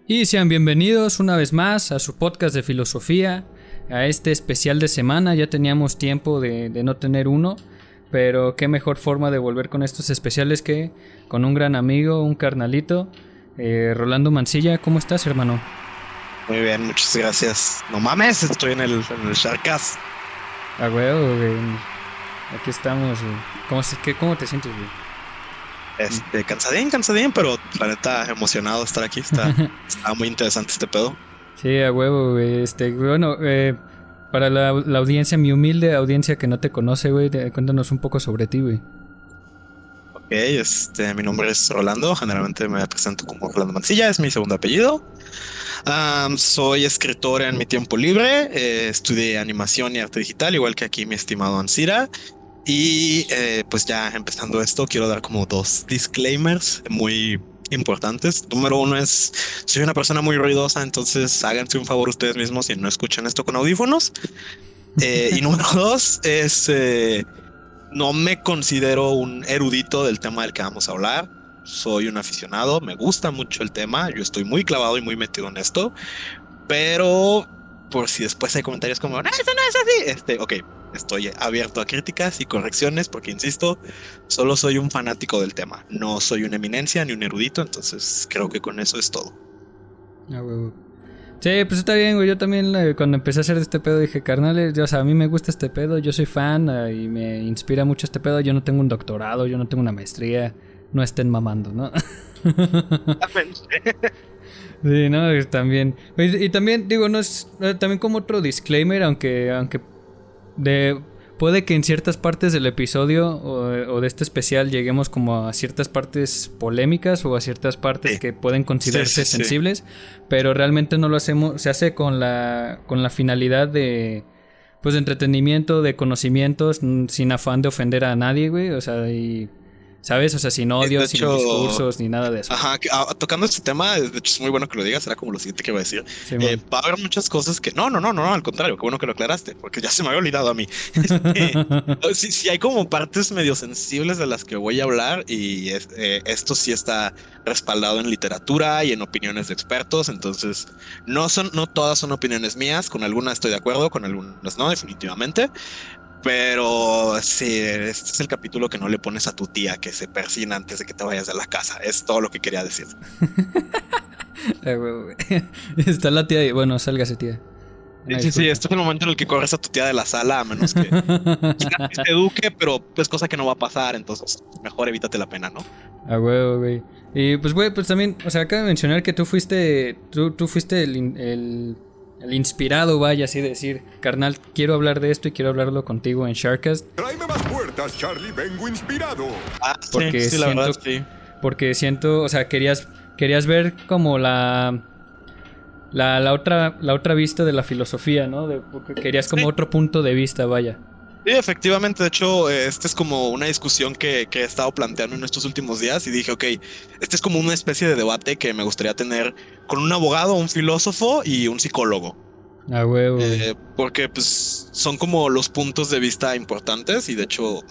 Y sean bienvenidos una vez más a su podcast de filosofía, a este especial de semana. Ya teníamos tiempo de no tener uno, pero qué mejor forma de volver con estos especiales que con un gran amigo, un carnalito, Rolando Mancilla. ¿Cómo estás, hermano? Muy bien, muchas gracias. No mames, estoy en el Sharkcast. Ah, huevo, güey. Aquí estamos, güey. ¿Cómo te sientes, güey? Cansadín, pero la neta emocionado de estar aquí. Está muy interesante este pedo. Sí, a huevo, güey. Bueno, para la audiencia, mi humilde audiencia que no te conoce, güey, cuéntanos un poco sobre ti, güey. Ok, mi nombre es Rolando. Generalmente me presento como Rolando Mancilla, es mi segundo apellido. Soy escritor en mi tiempo libre. Estudié animación y arte digital, igual que aquí mi estimado Ansira. Y pues ya empezando esto, quiero dar como dos disclaimers muy importantes. Número uno es, soy una persona muy ruidosa, entonces háganse un favor ustedes mismos y no escuchen esto con audífonos. Y número dos es, no me considero un erudito del tema del que vamos a hablar. Soy un aficionado, me gusta mucho el tema, yo estoy muy clavado y muy metido en esto, pero por si después hay comentarios como, no, eso no es así. Ok, estoy abierto a críticas y correcciones porque, insisto, solo soy un fanático del tema. No soy una eminencia ni un erudito, entonces creo que con eso es todo. Ah, huevo. Sí, pues está bien, güey. Yo también cuando empecé a hacer este pedo dije, carnales, o sea, a mí me gusta este pedo, yo soy fan y me inspira mucho este pedo. Yo no tengo un doctorado, yo no tengo una maestría, no estén mamando, ¿no? Sí, no, también. Y también, digo, no es. También como otro disclaimer, aunque puede que en ciertas partes del episodio o de este especial lleguemos como a ciertas partes polémicas o a ciertas partes que pueden considerarse sensibles, pero realmente no lo hacemos, se hace con la finalidad de, pues, de entretenimiento, de conocimientos, sin afán de ofender a nadie, güey, o sea, y... ¿sabes? O sea, sin odio, sin discursos, ni nada de eso. Ajá, tocando este tema, de hecho es muy bueno que lo digas, era como lo siguiente que iba a decir. Sí, Va a haber muchas cosas que... No, al contrario, qué bueno que lo aclaraste, porque ya se me había olvidado a mí. Sí, hay como partes medio sensibles de las que voy a hablar y esto sí está respaldado en literatura y en opiniones de expertos, entonces no todas son opiniones mías, con algunas estoy de acuerdo, con algunas no, definitivamente. Pero sí, este es el capítulo que no le pones a tu tía que se persina antes de que te vayas de la casa. Es todo lo que quería decir. Está la tía y bueno, sálgase, tía. Sí, este es el momento en el que corres a tu tía de la sala, a menos que te eduque, pero es cosa que no va a pasar, entonces mejor evítate la pena, ¿no? A huevo, güey. Y pues, güey, pues también, o sea, acaba de mencionar que tú fuiste el inspirado, vaya, así decir, carnal, quiero hablar de esto y quiero hablarlo contigo en Sharkcast. Tráeme más puertas, Charlie, vengo inspirado. Porque sí, la verdad, sí. Porque siento, o sea, querías ver como la otra vista de la filosofía, ¿no? Porque querías como otro punto de vista, vaya. Sí, efectivamente, de hecho, esta es como una discusión que he estado planteando en estos últimos días y dije, ok, este es como una especie de debate que me gustaría tener con un abogado, un filósofo y un psicólogo. Ah, huevo. Porque pues son como los puntos de vista importantes y de hecho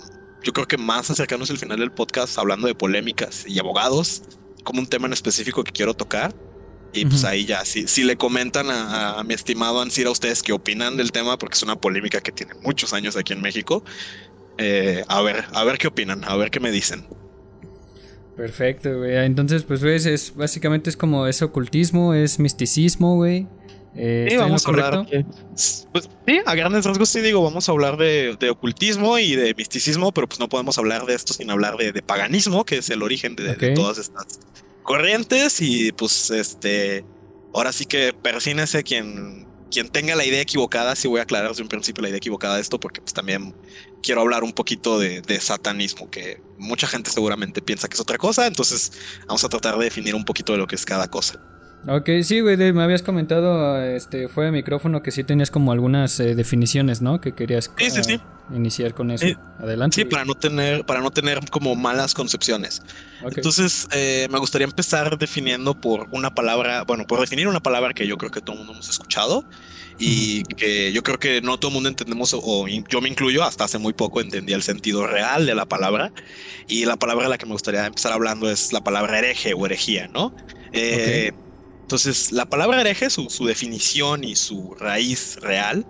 yo creo que más acercarnos al final del podcast hablando de polémicas y abogados como un tema en específico que quiero tocar. Y pues ahí ya, si le comentan a mi estimado Ansir a ustedes qué opinan del tema, porque es una polémica que tiene muchos años aquí en México, a ver qué opinan, a ver qué me dicen. Perfecto, güey. Entonces, pues, güey, básicamente es como es ocultismo, es misticismo, güey. Sí, vamos a hablar. Pues sí, a grandes rasgos sí digo, vamos a hablar de ocultismo y de misticismo, pero pues no podemos hablar de esto sin hablar de paganismo, que es el origen de todas estas corrientes. Y pues ahora sí que persínese quien tenga la idea equivocada. Sí voy a aclarar desde un principio la idea equivocada de esto, porque pues también quiero hablar un poquito de satanismo, que mucha gente seguramente piensa que es otra cosa, entonces vamos a tratar de definir un poquito de lo que es cada cosa. Ok, sí, güey, me habías comentado fuera de micrófono que sí tenías como algunas definiciones, ¿no? Que querías sí. Iniciar con eso. Adelante. Sí, para no tener como malas concepciones. Okay. Entonces, me gustaría empezar definiendo por definir una palabra que yo creo que todo el mundo hemos escuchado y que yo creo que no todo el mundo entendemos, o yo me incluyo, hasta hace muy poco entendía el sentido real de la palabra. Y la palabra de la que me gustaría empezar hablando es la palabra hereje o herejía, ¿no? Okay. Entonces, la palabra hereje, su definición y su raíz real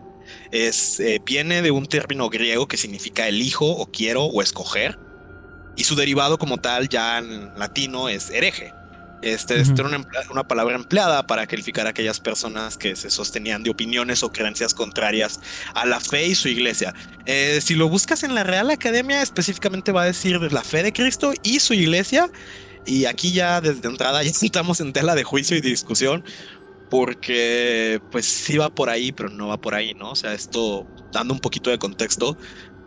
viene de un término griego que significa elijo o quiero o escoger, y su derivado como tal ya en latino es hereje. Esta era una palabra empleada para calificar a aquellas personas que se sostenían de opiniones o creencias contrarias a la fe y su iglesia. Si lo buscas en la Real Academia, específicamente va a decir la fe de Cristo y su iglesia. Y aquí ya desde entrada ya estamos en tela de juicio y de discusión, porque pues sí va por ahí, pero no va por ahí, ¿no? O sea, esto, dando un poquito de contexto,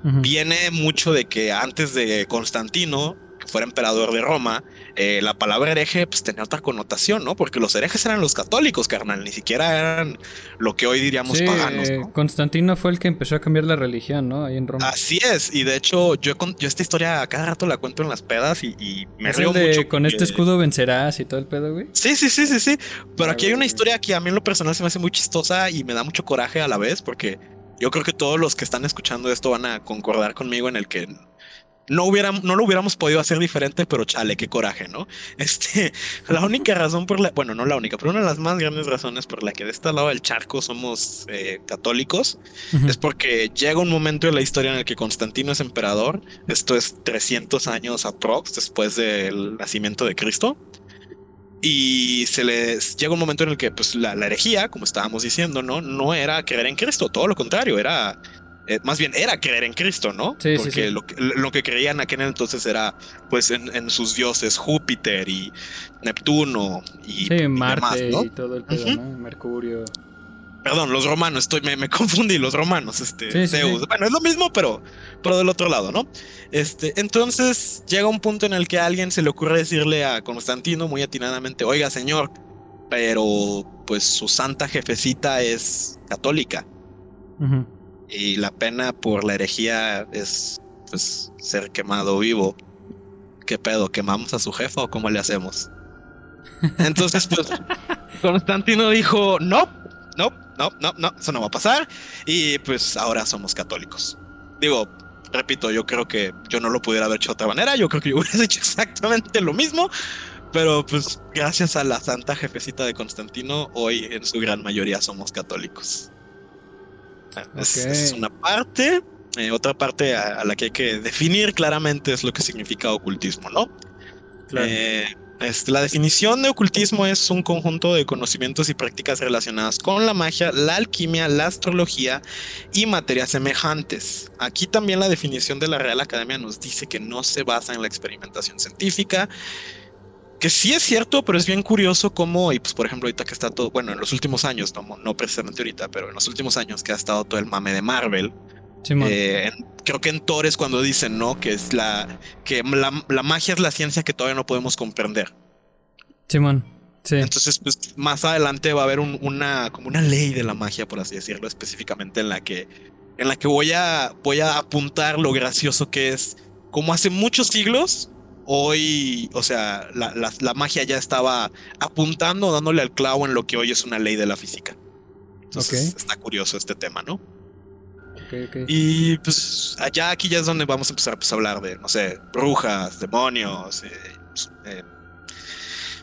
viene mucho de que antes de Constantino, que fuera emperador de Roma, la palabra hereje pues tenía otra connotación, ¿no? Porque los herejes eran los católicos, carnal, ni siquiera eran lo que hoy diríamos paganos, ¿no? Constantino fue el que empezó a cambiar la religión, ¿no? Ahí en Roma. Así es, y de hecho yo esta historia a cada rato la cuento en las pedas y me río mucho. Con este escudo vencerás y todo el pedo, güey. Sí. Pero aquí hay una historia que a mí en lo personal se me hace muy chistosa y me da mucho coraje a la vez, porque yo creo que todos los que están escuchando esto van a concordar conmigo en el que no lo hubiéramos podido hacer diferente, pero chale, qué coraje, ¿no? La única razón bueno, no la única, pero una de las más grandes razones por la que de este lado del charco somos católicos es porque llega un momento en la historia en el que Constantino es emperador. Esto es 300 años aprox después del nacimiento de Cristo. Y llega un momento en el que pues la herejía, como estábamos diciendo, no era creer en Cristo, todo lo contrario, más bien era creer en Cristo, ¿no? Sí, porque lo que creían aquel entonces era pues en sus dioses Júpiter y Neptuno y Marte demás, ¿no? y todo el pedo, ¿no? Mercurio. Perdón, los romanos, me confundí, los romanos, Zeus. Sí. Bueno, es lo mismo, pero del otro lado, ¿no? Entonces llega un punto en el que a alguien se le ocurre decirle a Constantino muy atinadamente, oiga, señor, pero pues su santa jefecita es católica. Y la pena por la herejía es pues ser quemado vivo. ¿Qué pedo? ¿Quemamos a su jefa o cómo le hacemos? Entonces, pues, Constantino dijo, no, eso no va a pasar. Y pues ahora somos católicos. Digo, repito, yo creo que yo no lo pudiera haber hecho de otra manera. Yo creo que yo hubiera hecho exactamente lo mismo. Pero pues gracias a la santa jefecita de Constantino, hoy en su gran mayoría somos católicos. Es una parte. Otra parte a la que hay que definir claramente es lo que significa ocultismo, ¿no? Claro. La definición de ocultismo es un conjunto de conocimientos y prácticas relacionadas con la magia, la alquimia, la astrología y materias semejantes. Aquí también la definición de la Real Academia nos dice que no se basa en la experimentación científica, que sí es cierto, pero es bien curioso cómo, y pues por ejemplo ahorita que está todo, bueno, en los últimos años, no precisamente ahorita, pero en los últimos años que ha estado todo el mame de Marvel. Creo que en Thor es cuando dicen, ¿no? Que la magia es la ciencia que todavía no podemos comprender. Simón, sí. Entonces, pues más adelante va a haber como una ley de la magia, por así decirlo, específicamente en la que voy a apuntar lo gracioso que es. Como hace muchos siglos, hoy, o sea, la magia ya estaba apuntando, dándole al clavo en lo que hoy es una ley de la física. Entonces, está curioso este tema, ¿no? Okay. Y pues aquí ya es donde vamos a empezar pues, a hablar de, no sé, brujas, demonios,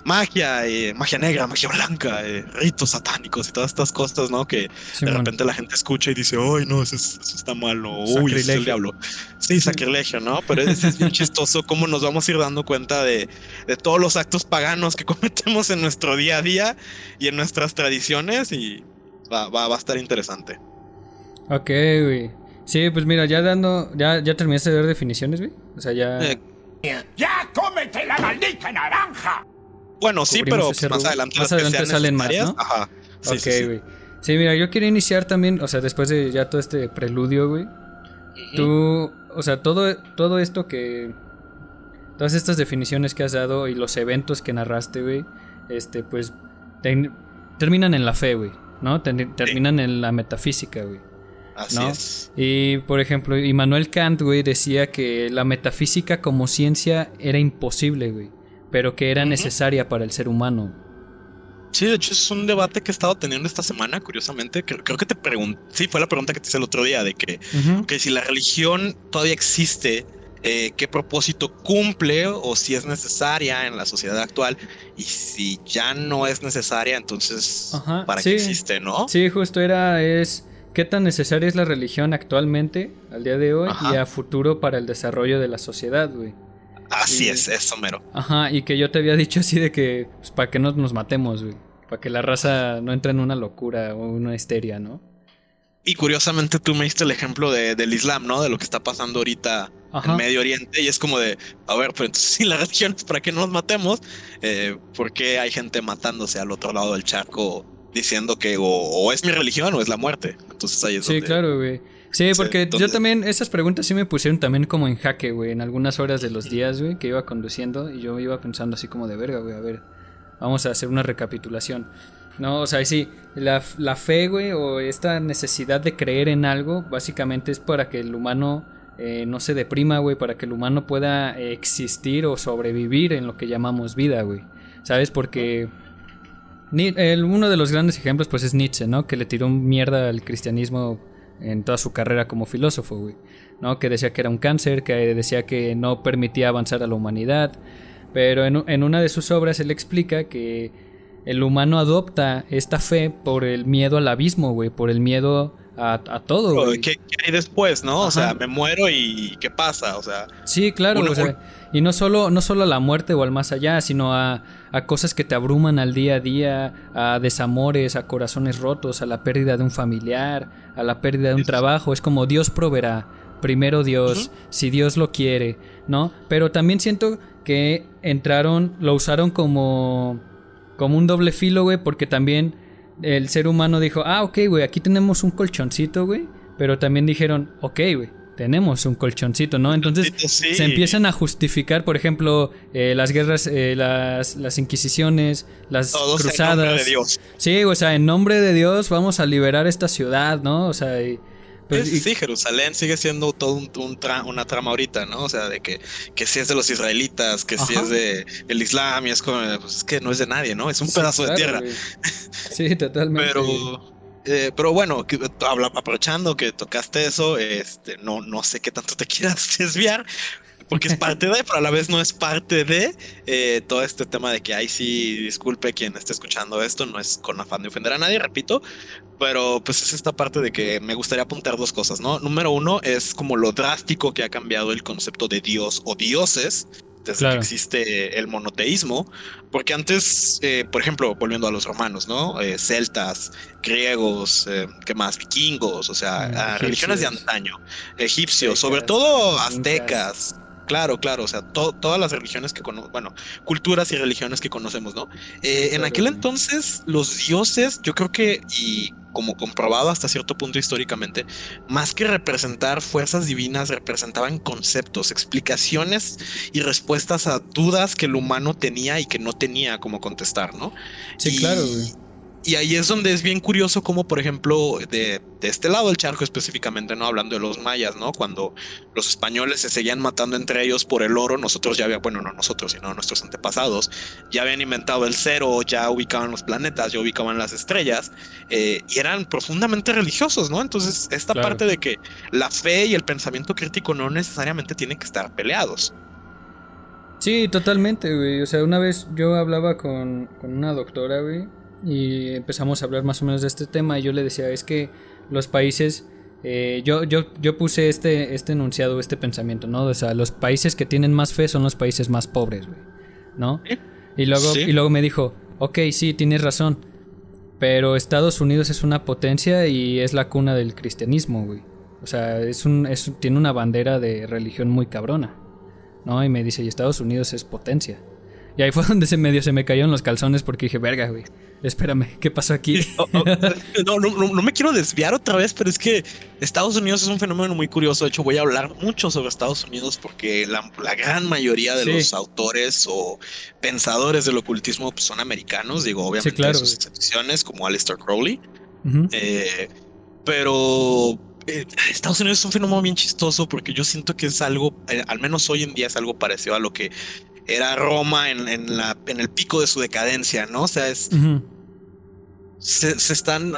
magia, magia negra, magia blanca, ritos satánicos y todas estas cosas, ¿no? Que de repente la gente escucha y dice, ¡ay, no, eso está mal! O ¡uy, ese es el diablo! Sí, sacrilegio, ¿no? Pero es bien chistoso cómo nos vamos a ir dando cuenta de todos los actos paganos que cometemos en nuestro día a día y en nuestras tradiciones, y va a estar interesante. Ok, güey. Sí, pues mira, ya terminaste de dar definiciones, güey. O sea, ya... ¡Ya cómete la maldita naranja! Bueno, sí, pero más adelante salen más, ¿no? Ajá. Sí, ok, güey. Sí, mira, yo quería iniciar también, o sea, después de ya todo este preludio, güey. Tú, o sea, todo esto que... Todas estas definiciones que has dado y los eventos que narraste, güey, pues terminan en la fe, güey, ¿no? Terminan en la metafísica, güey. Así ¿no? es. Y por ejemplo, Immanuel Kant, güey, decía que la metafísica como ciencia era imposible, güey, pero que era necesaria para el ser humano. Sí, de hecho es un debate que he estado teniendo esta semana, curiosamente. Creo que te pregunté, sí, fue la pregunta que te hice el otro día, de que, okay, si la religión todavía existe qué propósito cumple o si es necesaria en la sociedad actual, y si ya no es necesaria, entonces Ajá, ¿para sí, qué existe, no? sí, justo es qué tan necesaria es la religión actualmente, al día de hoy, y Ajá, a futuro para el desarrollo de la sociedad, güey. así Y, es, eso mero. ajá, y que yo te había dicho así de que, pues, para que no nos matemos, güey. Para que la raza no entre en una locura o una histeria, ¿no? Y curiosamente tú me diste el ejemplo del Islam, ¿no? De lo que está pasando ahorita en Ajá. Medio Oriente, y es como de, a ver, pero entonces si la religión es para que no nos matemos, ¿por qué hay gente matándose al otro lado del charco diciendo que o es mi religión o es la muerte? Entonces ahí es Sí, donde, claro, güey. Sí, porque yo donde también, esas preguntas sí me pusieron también como en jaque, güey, en algunas horas de los días, güey, que iba conduciendo y yo iba pensando así como de verga, güey, a ver, vamos a hacer una recapitulación. No, o sea, sí, la fe, güey, o esta necesidad de creer en algo, básicamente es para que el humano no se deprima, güey, para que el humano pueda existir o sobrevivir en lo que llamamos vida, güey. ¿Sabes? Porque uno de los grandes ejemplos, pues, es Nietzsche, ¿no? Que le tiró mierda al cristianismo en toda su carrera como filósofo, güey. ¿No? Que decía que era un cáncer, que decía que no permitía avanzar a la humanidad. Pero en una de sus obras él explica que el humano adopta esta fe por el miedo al abismo, güey, por el miedo a todo, güey. ¿qué hay después, no? Ajá. O sea, me muero y ¿qué pasa? O sea, Sí, claro, o sea, y no solo a la muerte o al más allá, sino a cosas que te abruman al día a día, a desamores, a corazones rotos, a la pérdida de un familiar, a la pérdida de un trabajo. Es como Dios proveerá, primero Dios, si Dios lo quiere, ¿no? Pero también siento que lo usaron como un doble filo, güey, porque también el ser humano dijo, ok, güey, aquí tenemos un colchoncito, güey, pero también dijeron, ok, güey, tenemos un colchoncito, ¿no? Entonces sí. se empiezan a justificar, por ejemplo, las guerras, las inquisiciones, las Todos cruzadas. en nombre de Dios. Sí, o sea, en nombre de Dios vamos a liberar esta ciudad, ¿no? O sea, Sí, Jerusalén sigue siendo todo una trama ahorita, ¿no? O sea, de que si es de los israelitas, que si Ajá. es de el Islam, y es como, pues es que no es de nadie, ¿no? Es un Sí, pedazo de claro, tierra. güey. Sí, totalmente. Pero bueno, aprovechando que tocaste eso, no sé qué tanto te quieras desviar, porque es parte de, pero a la vez no es parte de todo este tema de que, ay, sí, disculpe quien esté escuchando esto, no es con afán de ofender a nadie, repito, pero pues es esta parte de que me gustaría apuntar dos cosas, ¿no? Número uno es como lo drástico que ha cambiado el concepto de Dios o dioses desde Claro. que existe el monoteísmo, porque antes, por ejemplo, volviendo a los romanos, ¿no? Celtas, griegos, ¿qué más? Vikingos, o sea, religiones de antaño, egipcios, sobre todo aztecas. Claro, o sea, todas las religiones bueno, culturas y religiones que conocemos, ¿no? En Claro, aquel güey. entonces, los dioses, yo creo que, y como comprobado hasta cierto punto históricamente, más que representar fuerzas divinas, representaban conceptos, explicaciones y respuestas a dudas que el humano tenía y que no tenía cómo contestar, ¿no? Sí, Y, claro, güey. y ahí es donde es bien curioso como, por ejemplo, de este lado del charco específicamente, ¿no? Hablando de los mayas, ¿no? Cuando los españoles se seguían matando entre ellos por el oro, nosotros ya habíamos, bueno, no nosotros, sino nuestros antepasados, ya habían inventado el cero, ya ubicaban los planetas, ya ubicaban las estrellas, y eran profundamente religiosos, ¿no? Entonces, esta Claro. parte de que la fe y el pensamiento crítico no necesariamente tienen que estar peleados. Sí, totalmente, güey. O sea, una vez yo hablaba con una doctora, güey, y empezamos a hablar más o menos de este tema y yo le decía, es que los países, yo puse este enunciado, este pensamiento, ¿no? O sea, los países que tienen más fe son los países más pobres, güey, ¿no? Y luego me dijo, ok, sí, tienes razón, pero Estados Unidos es una potencia y es la cuna del cristianismo, güey. O sea, tiene una bandera de religión muy cabrona, ¿no? Y me dice, y Estados Unidos es potencia. Y ahí fue donde se me cayeron los calzones porque dije, verga, güey, espérame, ¿qué pasó aquí? No me quiero desviar otra vez, pero es que Estados Unidos es un fenómeno muy curioso. De hecho, voy a hablar mucho sobre Estados Unidos porque la gran mayoría de los autores o pensadores del ocultismo pues, son americanos. Digo, obviamente Sí, claro, sus excepciones, como Aleister Crowley. Uh-huh. Pero Estados Unidos es un fenómeno bien chistoso porque yo siento que es algo, al menos hoy en día es algo parecido a lo que era Roma en el pico de su decadencia, ¿no? O sea, Uh-huh.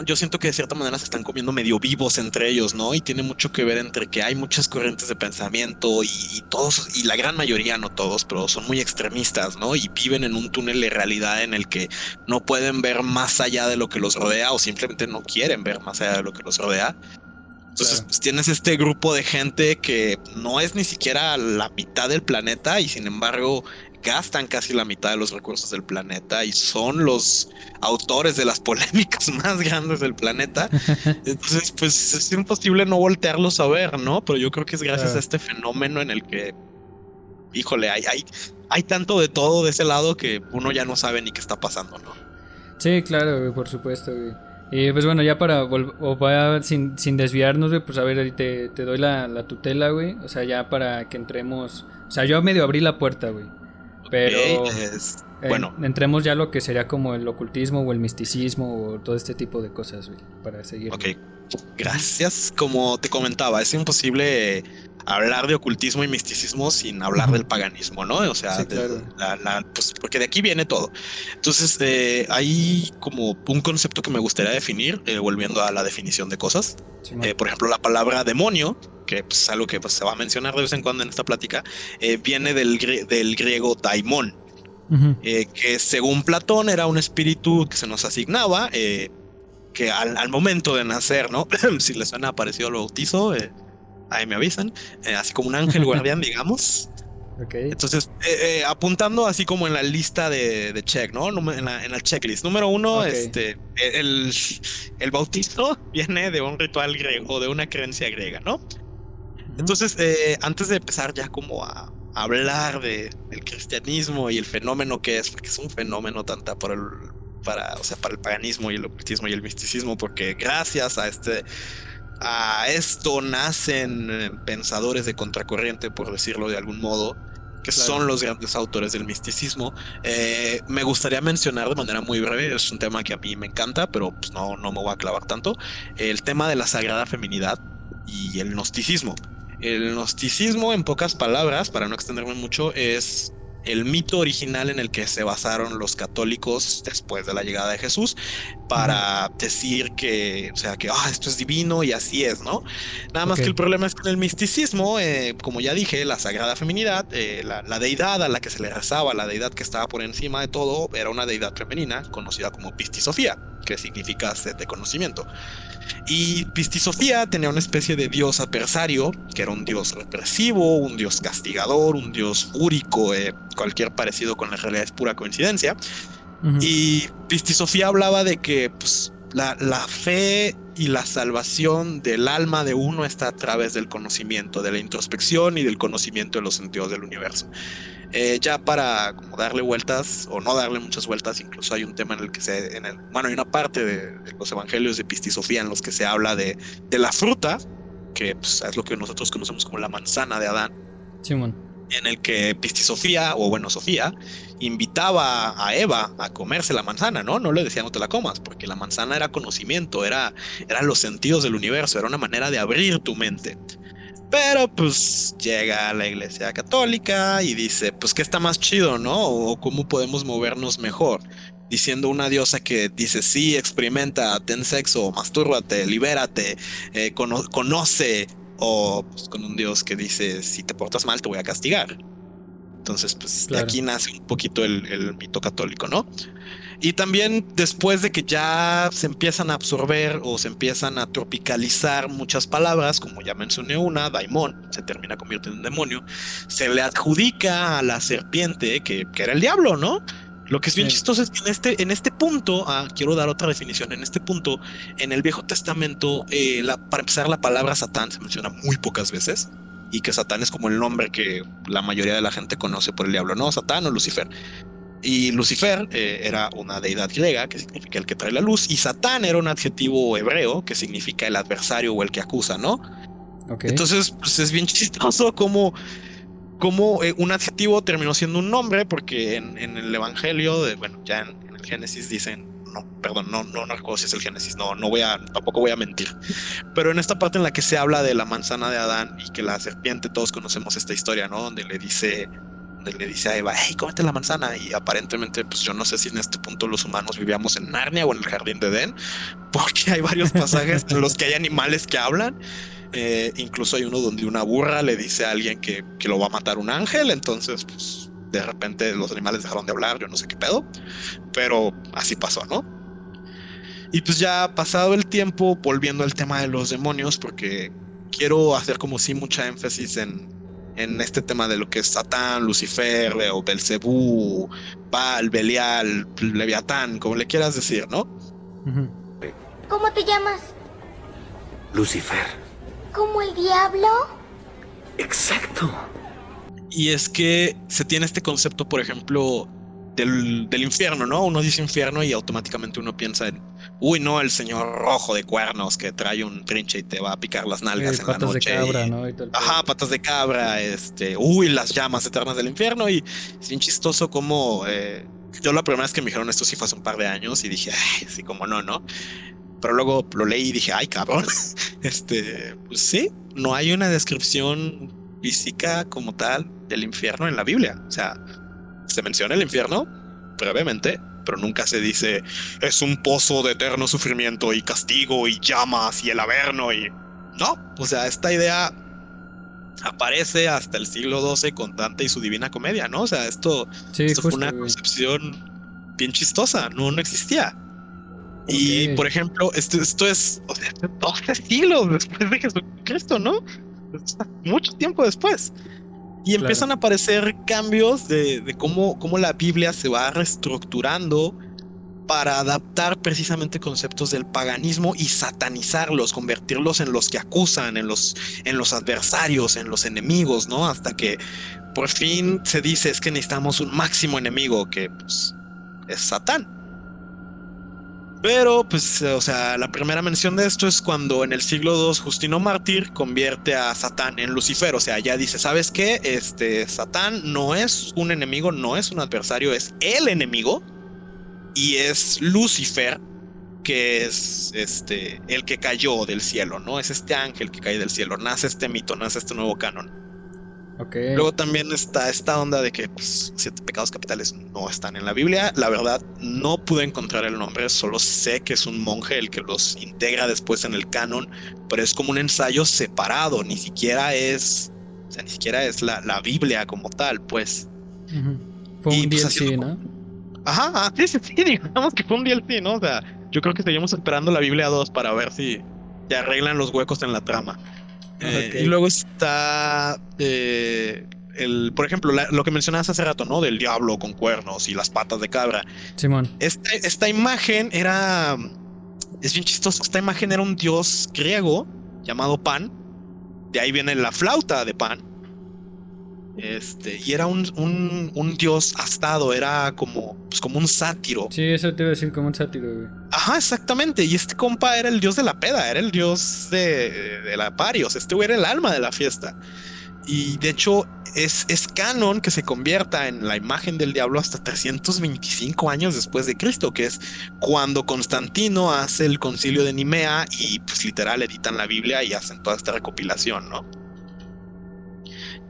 yo siento que de cierta manera se están comiendo medio vivos entre ellos, ¿no? Y tiene mucho que ver entre que hay muchas corrientes de pensamiento y todos, y la gran mayoría, no todos, pero son muy extremistas, ¿no? Y viven en un túnel de realidad en el que no pueden ver más allá de lo que los rodea o simplemente no quieren ver más allá de lo que los rodea. Entonces, Claro. pues, tienes este grupo de gente que no es ni siquiera la mitad del planeta y sin embargo gastan casi la mitad de los recursos del planeta y son los autores de las polémicas más grandes del planeta. Entonces, pues es imposible no voltearlos a ver, ¿no? Pero yo creo que es gracias a Claro. este fenómeno en el que, híjole, hay tanto de todo de ese lado que uno ya no sabe ni qué está pasando, ¿no? Sí, claro, güey, por supuesto, güey. Y pues bueno, ya sin desviarnos, güey, pues a ver, ahí te doy la tutela, güey. O sea, ya para que entremos. O sea, yo medio abrí la puerta, güey. Pero Bueno, entremos ya a lo que sería como el ocultismo o el misticismo o todo este tipo de cosas, güey. Para seguir. ok, gracias. Como te comentaba, es imposible hablar de ocultismo y misticismo sin hablar del paganismo, ¿no? O sea, Sí, claro. pues, porque de aquí viene todo. Entonces, hay como un concepto que me gustaría definir, volviendo a la definición de cosas. Simón. Por ejemplo, la palabra demonio, que pues, es algo que pues, se va a mencionar de vez en cuando en esta plática, viene del griego daimon, Ujú. que según Platón era un espíritu que se nos asignaba, que al momento de nacer, ¿no? Si les suena parecido al bautizo, ahí me avisan, así como un ángel guardián, digamos. Ok. Entonces, apuntando así como en la lista de check, ¿no? En la checklist. Número uno, Ok. el, el bautizo viene de un ritual griego, de una creencia griega, ¿no? Ujú. Entonces, antes de empezar ya como a hablar del cristianismo y el fenómeno que es, porque es un fenómeno tanto o sea, para el paganismo y el ocultismo y el misticismo, porque gracias a esto nacen pensadores de contracorriente, por decirlo de algún modo, que Claro. son los grandes autores del misticismo. Me gustaría mencionar de manera muy breve, es un tema que a mí me encanta, pero pues no me voy a clavar tanto, el tema de la sagrada feminidad y el gnosticismo. El gnosticismo, en pocas palabras, para no extenderme mucho, es el mito original en el que se basaron los católicos después de la llegada de Jesús para decir que, o sea, que esto es divino y así es, ¿no? Nada más Ok. que el problema es que en el misticismo, como ya dije, la sagrada feminidad, la deidad a la que se le rezaba, la deidad que estaba por encima de todo, era una deidad femenina conocida como Pistisofía, que significa sed de conocimiento. Y Pistisofía tenía una especie de dios adversario, que era un dios represivo, un dios castigador, un dios fúrico, cualquier parecido con la realidad es pura coincidencia. Ujú. Y Pistisofía hablaba de que pues, la fe y la salvación del alma de uno está a través del conocimiento, de la introspección y del conocimiento de los sentidos del universo. Ya para como darle vueltas o no darle muchas vueltas, incluso hay un tema en el que bueno, hay una parte de los evangelios de Pistisofía en los que se habla de la fruta, que pues, es lo que nosotros conocemos como la manzana de Adán, Simón. en el que Pistisofía, o bueno, Sofía, invitaba a Eva a comerse la manzana, ¿no? No le decía no te la comas, porque la manzana era conocimiento, eran los sentidos del universo, era una manera de abrir tu mente. Pero pues llega a la iglesia católica y dice, pues qué está más chido, ¿no? O cómo podemos movernos mejor. Diciendo una diosa que dice, sí, experimenta, ten sexo, mastúrbate, libérate, conoce. O pues, con un dios que dice, si te portas mal te voy a castigar. Entonces, pues de Claro. aquí nace un poquito el mito católico, ¿no? Y también después de que ya se empiezan a absorber o se empiezan a tropicalizar muchas palabras, como ya mencioné una, daimon, se termina convirtiendo en demonio, se le adjudica a la serpiente que era el diablo, ¿no? Lo que es bien Sí. chistoso es que en este punto, quiero dar otra definición, en este punto, en el Viejo Testamento, para empezar, la palabra Satán se menciona muy pocas veces, y que Satán es como el nombre que la mayoría de la gente conoce por el diablo, ¿no? Satán o Lucifer. Y Lucifer era una deidad griega que significa el que trae la luz, y Satán era un adjetivo hebreo que significa el adversario o el que acusa, ¿no? Ok. Entonces, pues es bien chistoso como un adjetivo terminó siendo un nombre, porque en el Evangelio, bueno, ya en el Génesis dicen, no, perdón, no recuerdo si es el Génesis, tampoco voy a mentir, pero en esta parte en la que se habla de la manzana de Adán y que la serpiente, todos conocemos esta historia, ¿no? Donde le dice donde le dice a Eva, hey, cómete la manzana. Y aparentemente, pues yo no sé si en este punto los humanos vivíamos en Narnia o en el Jardín de Edén, porque hay varios pasajes en los que hay animales que hablan. Incluso hay uno donde una burra le dice a alguien que lo va a matar un ángel. Entonces, pues de repente los animales dejaron de hablar, yo no sé qué pedo, pero así pasó, ¿no? Y pues ya pasado el tiempo, volviendo al tema de los demonios, porque quiero hacer como sí mucha énfasis en este tema de lo que es Satán, Lucifer o Belcebú, Baal, Belial, Leviatán, como le quieras decir, ¿no? Ujú. ¿Cómo te llamas? Lucifer. ¿Como el diablo? Exacto. Y es que se tiene este concepto, por ejemplo, del infierno, ¿no? Uno dice infierno y automáticamente uno piensa en, uy, no, el señor rojo de cuernos que trae un trinche y te va a picar las nalgas en la Patas noche. de cabra, ¿no? Y todo el Ajá, pedo. patas de cabra, uy, las llamas eternas del infierno. Y es bien chistoso como yo la primera vez que me dijeron esto sí fue hace un par de años y dije, ay, sí, como no. Pero luego lo leí y dije, ay, cabrón. Pues sí, no hay una descripción física como tal del infierno en la Biblia. O sea, se menciona el infierno brevemente, pero nunca se dice es un pozo de eterno sufrimiento y castigo y llamas y el averno y no. O sea, esta idea aparece hasta el siglo XII con Dante y su Divina Comedia, ¿no? O sea, esto Sí, fue justo, una güey. concepción bien chistosa, no existía. Y Ok. por ejemplo, esto es, o sea, 12 siglos después de Jesucristo, ¿no? Mucho tiempo después. Y Claro. empiezan a aparecer cambios de cómo la Biblia se va reestructurando para adaptar precisamente conceptos del paganismo y satanizarlos, convertirlos en los que acusan, en los adversarios, en los enemigos, ¿no? Hasta que por fin se dice es que necesitamos un máximo enemigo que pues, es Satán. Pero, pues, o sea, la primera mención de esto es cuando en el siglo II Justino Mártir convierte a Satán en Lucifer. O sea, ya dice, ¿sabes qué? Satán no es un enemigo, no es un adversario, es el enemigo. Y es Lucifer, que es el que cayó del cielo, ¿no? Es este ángel que cae del cielo. Nace este mito, nace este nuevo canon. Ok. Luego también está esta onda de que pues, 7 pecados capitales no están en la Biblia. La verdad, no pude encontrar el nombre, solo sé que es un monje el que los integra después en el canon, pero es como un ensayo separado, ni siquiera es la Biblia como tal, pues. Ujú. Fue Y, un pues, DLC, haciendo- ¿no? Ajá, sí, digamos que fue un DLC, ¿no? O sea, yo creo que seguimos esperando la Biblia 2 para ver si ya arreglan los huecos en la trama. Ok. Y luego está por ejemplo, lo que mencionabas hace rato, ¿no? Del diablo con cuernos y las patas de cabra. Simón. Esta imagen es bien chistoso. Esta imagen era un dios griego llamado Pan. De ahí viene la flauta de Pan. Y era un dios astado, era como un sátiro. Sí, eso te iba a decir como un sátiro, güey. Ajá, exactamente. Y este compa era el dios de la peda, era el dios de la party. O sea, este güey era el alma de la fiesta. Y de hecho, es canon que se convierta en la imagen del diablo hasta 325 años después de Cristo, que es cuando Constantino hace el concilio de Nimea y, pues, literal, editan la Biblia y hacen toda esta recopilación, ¿no?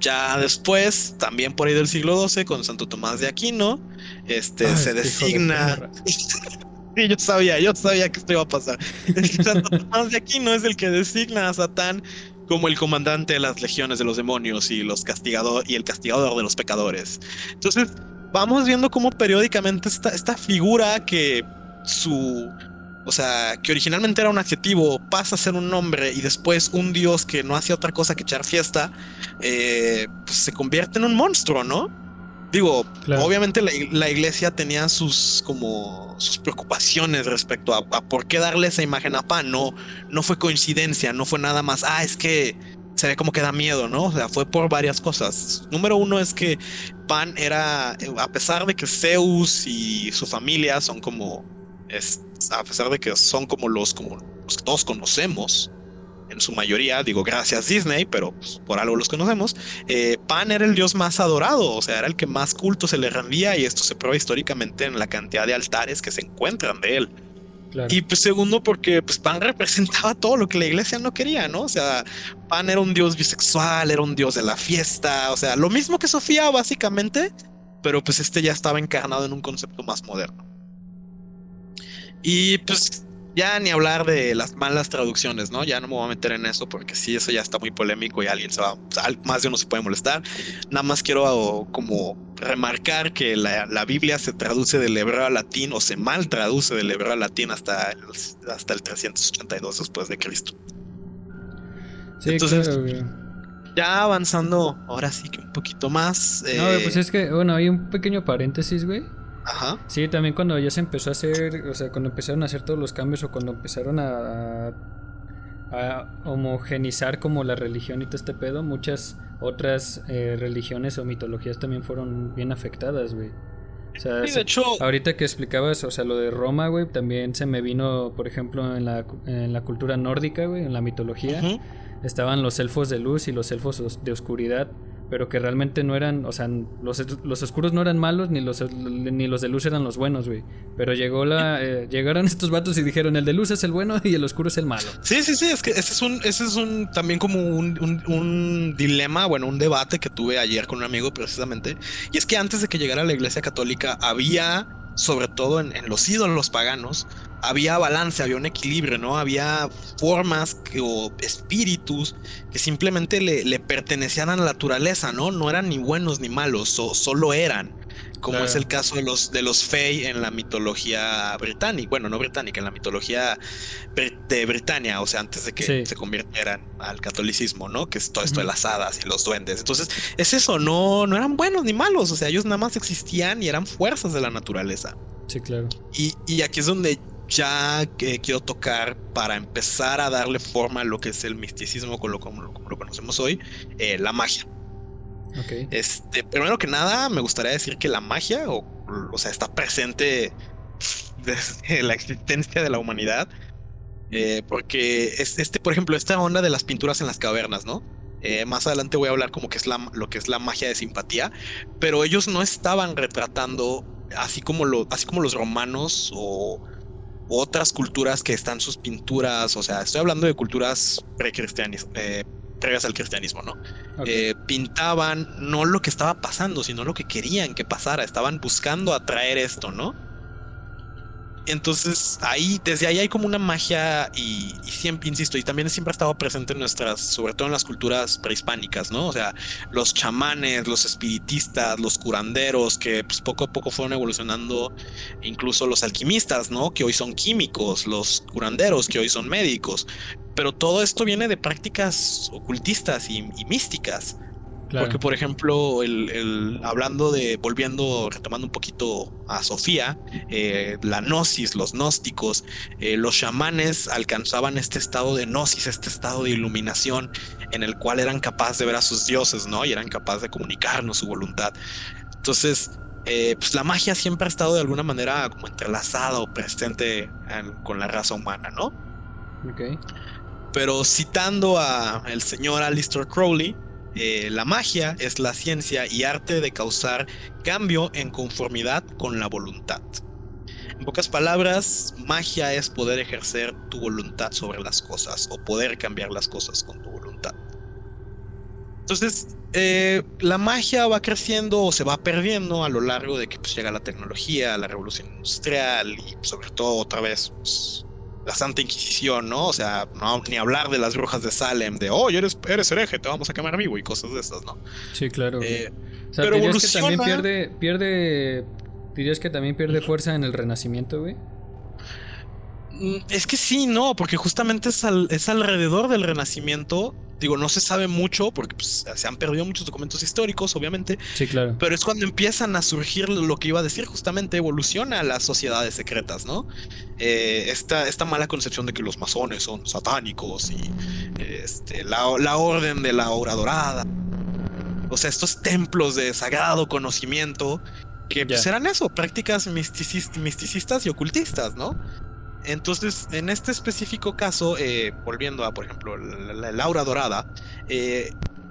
Ya después, también por ahí del siglo XII, con Santo Tomás de Aquino, se Este hijo de designa. perra. Sí, yo sabía que esto iba a pasar. Santo Tomás de Aquino es el que designa a Satán como el comandante de las legiones de los demonios y el castigador de los pecadores. Entonces, vamos viendo cómo periódicamente esta figura que que originalmente era un adjetivo, pasa a ser un nombre y después un dios que no hacía otra cosa que echar fiesta, pues se convierte en un monstruo, ¿no? Digo, Claro. obviamente la iglesia tenía sus preocupaciones respecto a por qué darle esa imagen a Pan. No fue coincidencia, no fue nada más, es que se ve como que da miedo, ¿no? O sea, fue por varias cosas. Número uno es que Pan era, a pesar de que Zeus y su familia son a pesar de que son como los que todos conocemos, en su mayoría, digo gracias Disney, pero pues, por algo los conocemos. Pan era el dios más adorado, o sea, era el que más culto se le rendía, y esto se prueba históricamente en la cantidad de altares que se encuentran de él. Claro. Y pues segundo porque pues Pan representaba todo lo que la iglesia no quería, ¿no? O sea, Pan era un dios bisexual, era un dios de la fiesta, o sea, lo mismo que Sofía básicamente, pero pues ya estaba encarnado en un concepto más moderno. Y pues ya ni hablar de las malas traducciones, ¿no? Ya no me voy a meter en eso porque sí, eso ya está muy polémico y alguien se va, o sea, más de uno se puede molestar. Nada más quiero como remarcar que la Biblia se traduce del hebreo al latín o se mal traduce del hebreo al latín hasta el 382 después de Cristo. Sí, entonces, claro, güey. Ya avanzando, ahora sí que un poquito más. No, güey, pues es que, bueno, hay un pequeño paréntesis, güey. Ajá. Sí, también cuando ya se empezó a hacer, o sea, cuando empezaron a hacer todos los cambios o cuando empezaron a homogenizar como la religión y todo este pedo, muchas otras religiones o mitologías también fueron bien afectadas, güey. O sea, Sí, de hecho, ahorita que explicabas, o sea, lo de Roma, güey, también se me vino, por ejemplo, en la cultura nórdica, güey, en la mitología, estaban los elfos de luz y los elfos de oscuridad, pero que realmente no eran, o sea, los oscuros no eran malos, ni los de luz eran los buenos, güey. Pero llegaron estos vatos y dijeron, el de luz es el bueno y el oscuro es el malo. sí, es que ese es un también como un dilema, bueno, un debate que tuve ayer con un amigo precisamente. Y es que antes de que llegara la Iglesia Católica había, sobre todo en los ídolos paganos, había balance, había un equilibrio, ¿no? Había formas o espíritus que simplemente le pertenecían a la naturaleza, ¿no? No eran ni buenos ni malos, solo eran. Como es el caso de los Fey en la mitología británica, bueno, no británica, en la mitología de Britania, o sea, antes de que se convirtieran al catolicismo, ¿no? Que es todo esto de las hadas y los duendes. Entonces, es eso, no eran buenos ni malos, o sea, ellos nada más existían y eran fuerzas de la naturaleza. Sí, claro. Y aquí es donde ya quiero tocar para empezar a darle forma a lo que es el misticismo como lo conocemos hoy, la magia. Okay. Primero que nada, me gustaría decir que la magia, o sea, está presente desde la existencia de la humanidad, porque por ejemplo, esta onda de las pinturas en las cavernas, ¿no? Más adelante voy a hablar como que es lo que es la magia de simpatía, pero ellos no estaban retratando así como los romanos o otras culturas que están sus pinturas, o sea, estoy hablando de culturas previas al cristianismo, ¿no? Okay. Pintaban no lo que estaba pasando, sino lo que querían que pasara, estaban buscando atraer esto, ¿no? Entonces desde ahí hay como una magia y siempre, insisto, y también siempre ha estado presente en sobre todo en las culturas prehispánicas, ¿no? O sea, los chamanes, los espiritistas, los curanderos, que pues poco a poco fueron evolucionando, incluso los alquimistas, ¿no? Que hoy son químicos, los curanderos, que hoy son médicos, pero todo esto viene de prácticas ocultistas y místicas. Claro. Porque, por ejemplo, retomando un poquito a Sofía, la gnosis, los gnósticos, los chamanes alcanzaban este estado de gnosis, este estado de iluminación en el cual eran capaces de ver a sus dioses, ¿no? Y eran capaces de comunicarnos su voluntad. Entonces, pues la magia siempre ha estado de alguna manera como entrelazada o presente con la raza humana, ¿no? Ok. Pero citando al señor Aleister Crowley, la magia es la ciencia y arte de causar cambio en conformidad con la voluntad. En pocas palabras, magia es poder ejercer tu voluntad sobre las cosas o poder cambiar las cosas con tu voluntad. Entonces, la magia va creciendo o se va perdiendo a lo largo de que pues, llega la tecnología, la revolución industrial y sobre todo otra vez pues, la Santa Inquisición, ¿no? O sea, no, ni hablar de las brujas de Salem, de, oh, eres hereje, te vamos a quemar vivo y cosas de esas, ¿no? Sí, claro. O sea, pero ¿dirías que también dirías que también pierde fuerza en el Renacimiento, güey? Es que sí, no, porque justamente es alrededor del Renacimiento. Digo, no se sabe mucho porque pues, se han perdido muchos documentos históricos, obviamente. Sí, claro. Pero es cuando empiezan a surgir lo que iba a decir, justamente evoluciona las sociedades secretas, ¿no? Esta mala concepción de que los masones son satánicos y la orden de la hora dorada. O sea, estos templos de sagrado conocimiento que pues, eran eso, prácticas misticistas y ocultistas, ¿no? Entonces, en este específico caso, volviendo a, por ejemplo, la aura dorada,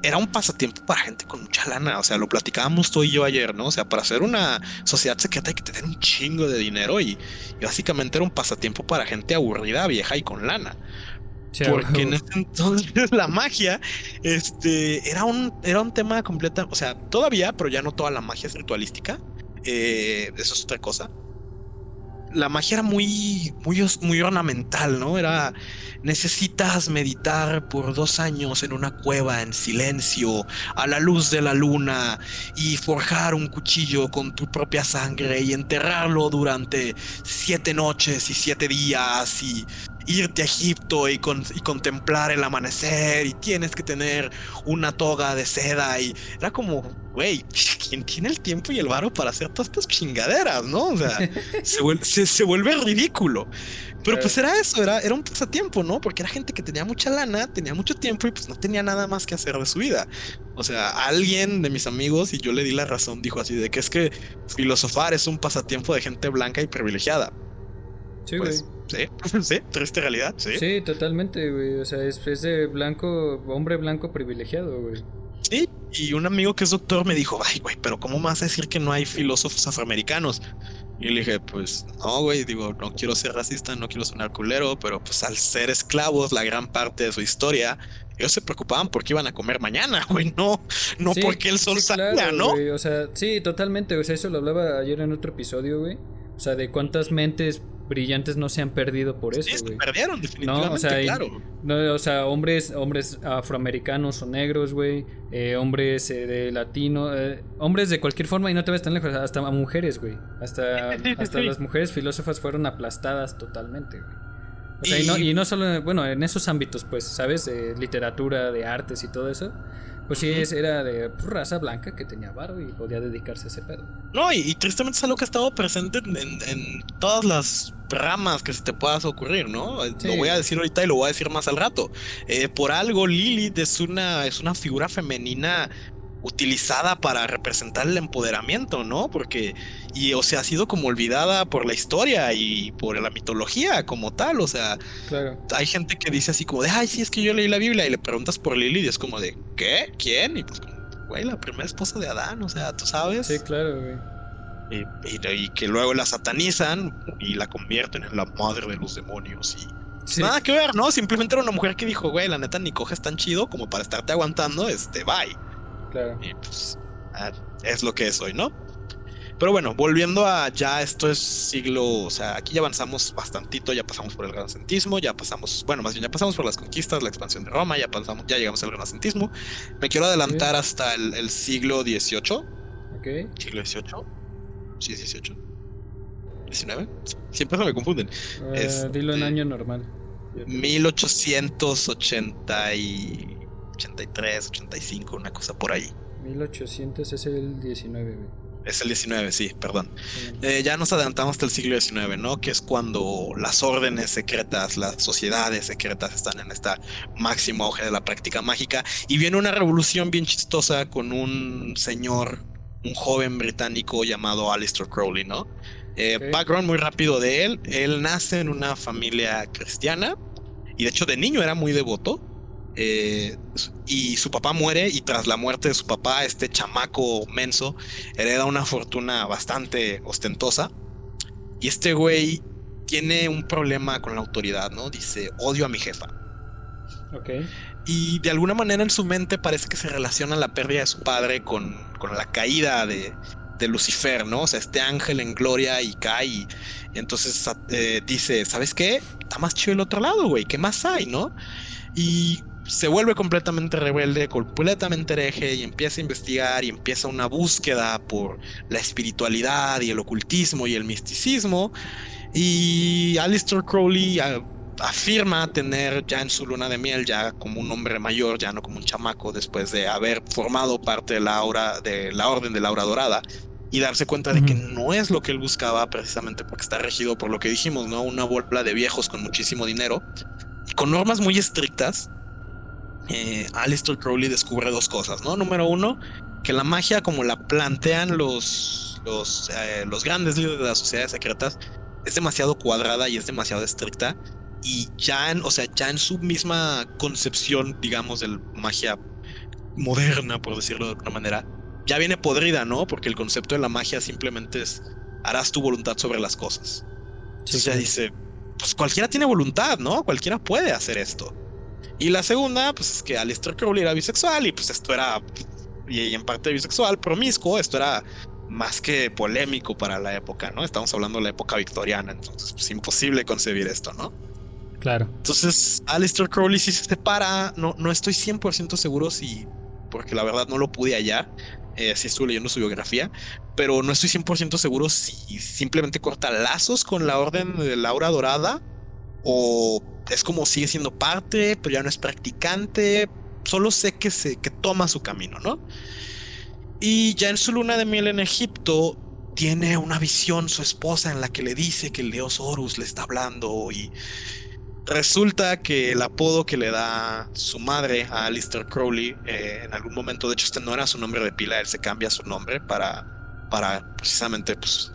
era un pasatiempo para gente con mucha lana. O sea, lo platicábamos tú y yo ayer, ¿no? O sea, para hacer una sociedad secreta hay que tener un chingo de dinero y básicamente era un pasatiempo para gente aburrida, vieja y con lana. Porque en ese entonces la magia, era un tema completo, o sea, todavía, pero ya no toda la magia es ritualística. Eso es otra cosa. La magia era muy ornamental, ¿no? Necesitas meditar por 2 años en una cueva en silencio, a la luz de la luna, y forjar un cuchillo con tu propia sangre y enterrarlo durante 7 noches y 7 días y irte a Egipto y contemplar el amanecer y tienes que tener una toga de seda y era como, güey, ¿quién tiene el tiempo y el varo para hacer todas estas chingaderas, no? O sea, se vuelve ridículo. Pero pues era eso, era un pasatiempo, ¿no? Porque era gente que tenía mucha lana, tenía mucho tiempo y pues no tenía nada más que hacer de su vida. O sea, alguien de mis amigos, y yo le di la razón, dijo así de que es que filosofar es un pasatiempo de gente blanca y privilegiada. Sí, pues, güey. Sí, triste realidad, sí. Sí, totalmente, güey. O sea, es de hombre blanco privilegiado, güey. Sí, y un amigo que es doctor me dijo, ay, güey, pero ¿cómo me vas a decir que no hay filósofos afroamericanos? Y le dije, pues no, güey, digo, no quiero ser racista, no quiero sonar culero, pero pues al ser esclavos la gran parte de su historia, ellos se preocupaban porque iban a comer mañana, güey, no sí, porque el sol salía, claro, ¿no? Güey, o sea, sí, totalmente, o sea, eso lo hablaba ayer en otro episodio, güey. O sea, de cuántas mentes brillantes no se han perdido por eso, güey. Se perdieron, definitivamente, no, o sea, claro. O sea, hombres afroamericanos o negros, güey. Hombres de latino. Hombres de cualquier forma, y no te ves tan lejos. Hasta mujeres, güey. Hasta las mujeres filósofas fueron aplastadas totalmente, güey. O sea, y no solo, bueno, en esos ámbitos, pues, ¿sabes? De literatura, de artes y todo eso. Pues sí, era de raza blanca que tenía varo y podía dedicarse a ese pedo. No, y tristemente es algo que ha estado presente en todas las ramas que se te puedas ocurrir, ¿no? Sí. Lo voy a decir ahorita y lo voy a decir más al rato. Por algo, Lilith es una figura femenina utilizada para representar el empoderamiento, ¿no? Porque, o sea, ha sido como olvidada por la historia y por la mitología como tal, o sea, claro. Hay gente que dice así como de, ay, sí, es que yo leí la Biblia y le preguntas por Lilith y es como de, ¿qué? ¿Quién? Y pues, güey, la primera esposa de Adán, o sea, tú sabes. Sí, claro, güey. Y que luego la satanizan y la convierten en la madre de los demonios y... Sí. Nada que ver, ¿no? Simplemente era una mujer que dijo, güey, la neta ni coges tan chido como para estarte aguantando, bye. Claro. Y pues es lo que es hoy, ¿no? Pero bueno, volviendo a ya esto es siglo, o sea, aquí ya avanzamos bastantito, ya pasamos por el renacentismo, ya pasamos por las conquistas, la expansión de Roma, ya llegamos al renacentismo. Me quiero adelantar hasta el siglo XVIII. Ok. ¿Siglo XVIII? Sí, XVIII. ¿XIX? Siempre se me confunden. Dilo en año normal. 1883, 85, una cosa por ahí. 1800 es el 19, güey. Es el 19, sí, perdón. Ya nos adelantamos hasta el siglo XIX, ¿no? Que es cuando las órdenes secretas, las sociedades secretas están en esta máximo auge de la práctica mágica. Y viene una revolución bien chistosa con un joven británico llamado Aleister Crowley, ¿no? Okay. Background muy rápido de él. Él nace en una familia cristiana y de hecho de niño era muy devoto. Y su papá muere y tras la muerte de su papá este chamaco menso hereda una fortuna bastante ostentosa y este güey tiene un problema con la autoridad, ¿no? Dice, odio a mi jefa. Okay. Y de alguna manera en su mente parece que se relaciona la pérdida de su padre con la caída de Lucifer, ¿no? O sea, este ángel en gloria y cae y entonces dice, ¿sabes qué? Está más chido el otro lado, güey, ¿qué más hay, no? Y se vuelve completamente rebelde, completamente hereje y empieza a investigar y empieza una búsqueda por la espiritualidad y el ocultismo y el misticismo. Y Aleister Crowley afirma tener ya en su luna de miel, ya como un hombre mayor, ya no como un chamaco, después de haber formado parte de la Orden de la Aura Dorada y darse cuenta de que no es lo que él buscaba, precisamente porque está regido por lo que dijimos, ¿no? Una bola de viejos con muchísimo dinero y con normas muy estrictas. Aleister Crowley descubre 2 cosas, ¿no? Número 1, que la magia como la plantean los grandes líderes de las sociedades secretas es demasiado cuadrada y es demasiado estricta y ya en su misma concepción, digamos, de magia moderna, por decirlo de alguna manera, ya viene podrida, ¿no? Porque el concepto de la magia simplemente es harás tu voluntad sobre las cosas. Entonces ya dice, pues cualquiera tiene voluntad, ¿no? Cualquiera puede hacer esto. Y la segunda, pues es que Aleister Crowley era bisexual y pues esto era, y en parte bisexual, promiscuo, esto era más que polémico para la época, ¿no? Estamos hablando de la época victoriana, entonces pues imposible concebir esto, ¿no? Claro. Entonces Aleister Crowley sí se separa, no estoy 100% seguro si, porque la verdad no lo pude hallar, sí estuve leyendo su biografía, pero no estoy 100% seguro si simplemente corta lazos con la Orden de Laura Dorada o es como sigue siendo parte, pero ya no es practicante. Solo sé que toma su camino, ¿no? Y ya en su luna de miel en Egipto tiene una visión su esposa en la que le dice que el dios Horus le está hablando y resulta que el apodo que le da su madre a Aleister Crowley en algún momento, de hecho este no era su nombre de pila, él se cambia su nombre para precisamente pues,